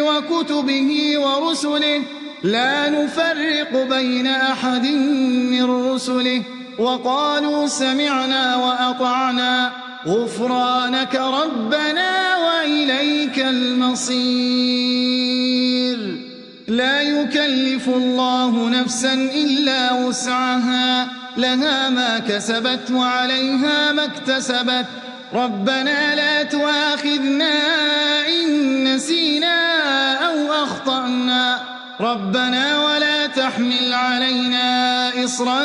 وكتبه ورسله لا نفرق بين أحد من رسله وقالوا سمعنا وأطعنا غفرانك ربنا وإليك المصير لا يكلف الله نفسا إلا وسعها لها ما كسبت وعليها ما اكتسبت ربنا لا تؤاخذنا إن نسينا أو أخطأنا ربنا ولا تحمل علينا إصرا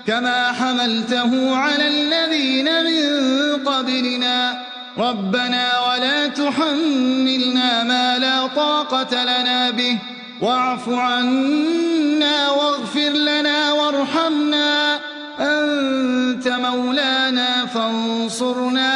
كما حملته على الذين من قبلنا ربنا ولا تحملنا ما لا طاقة لنا به واعف عنا واغفر لنا وارحمنا أنت مولانا فانصرنا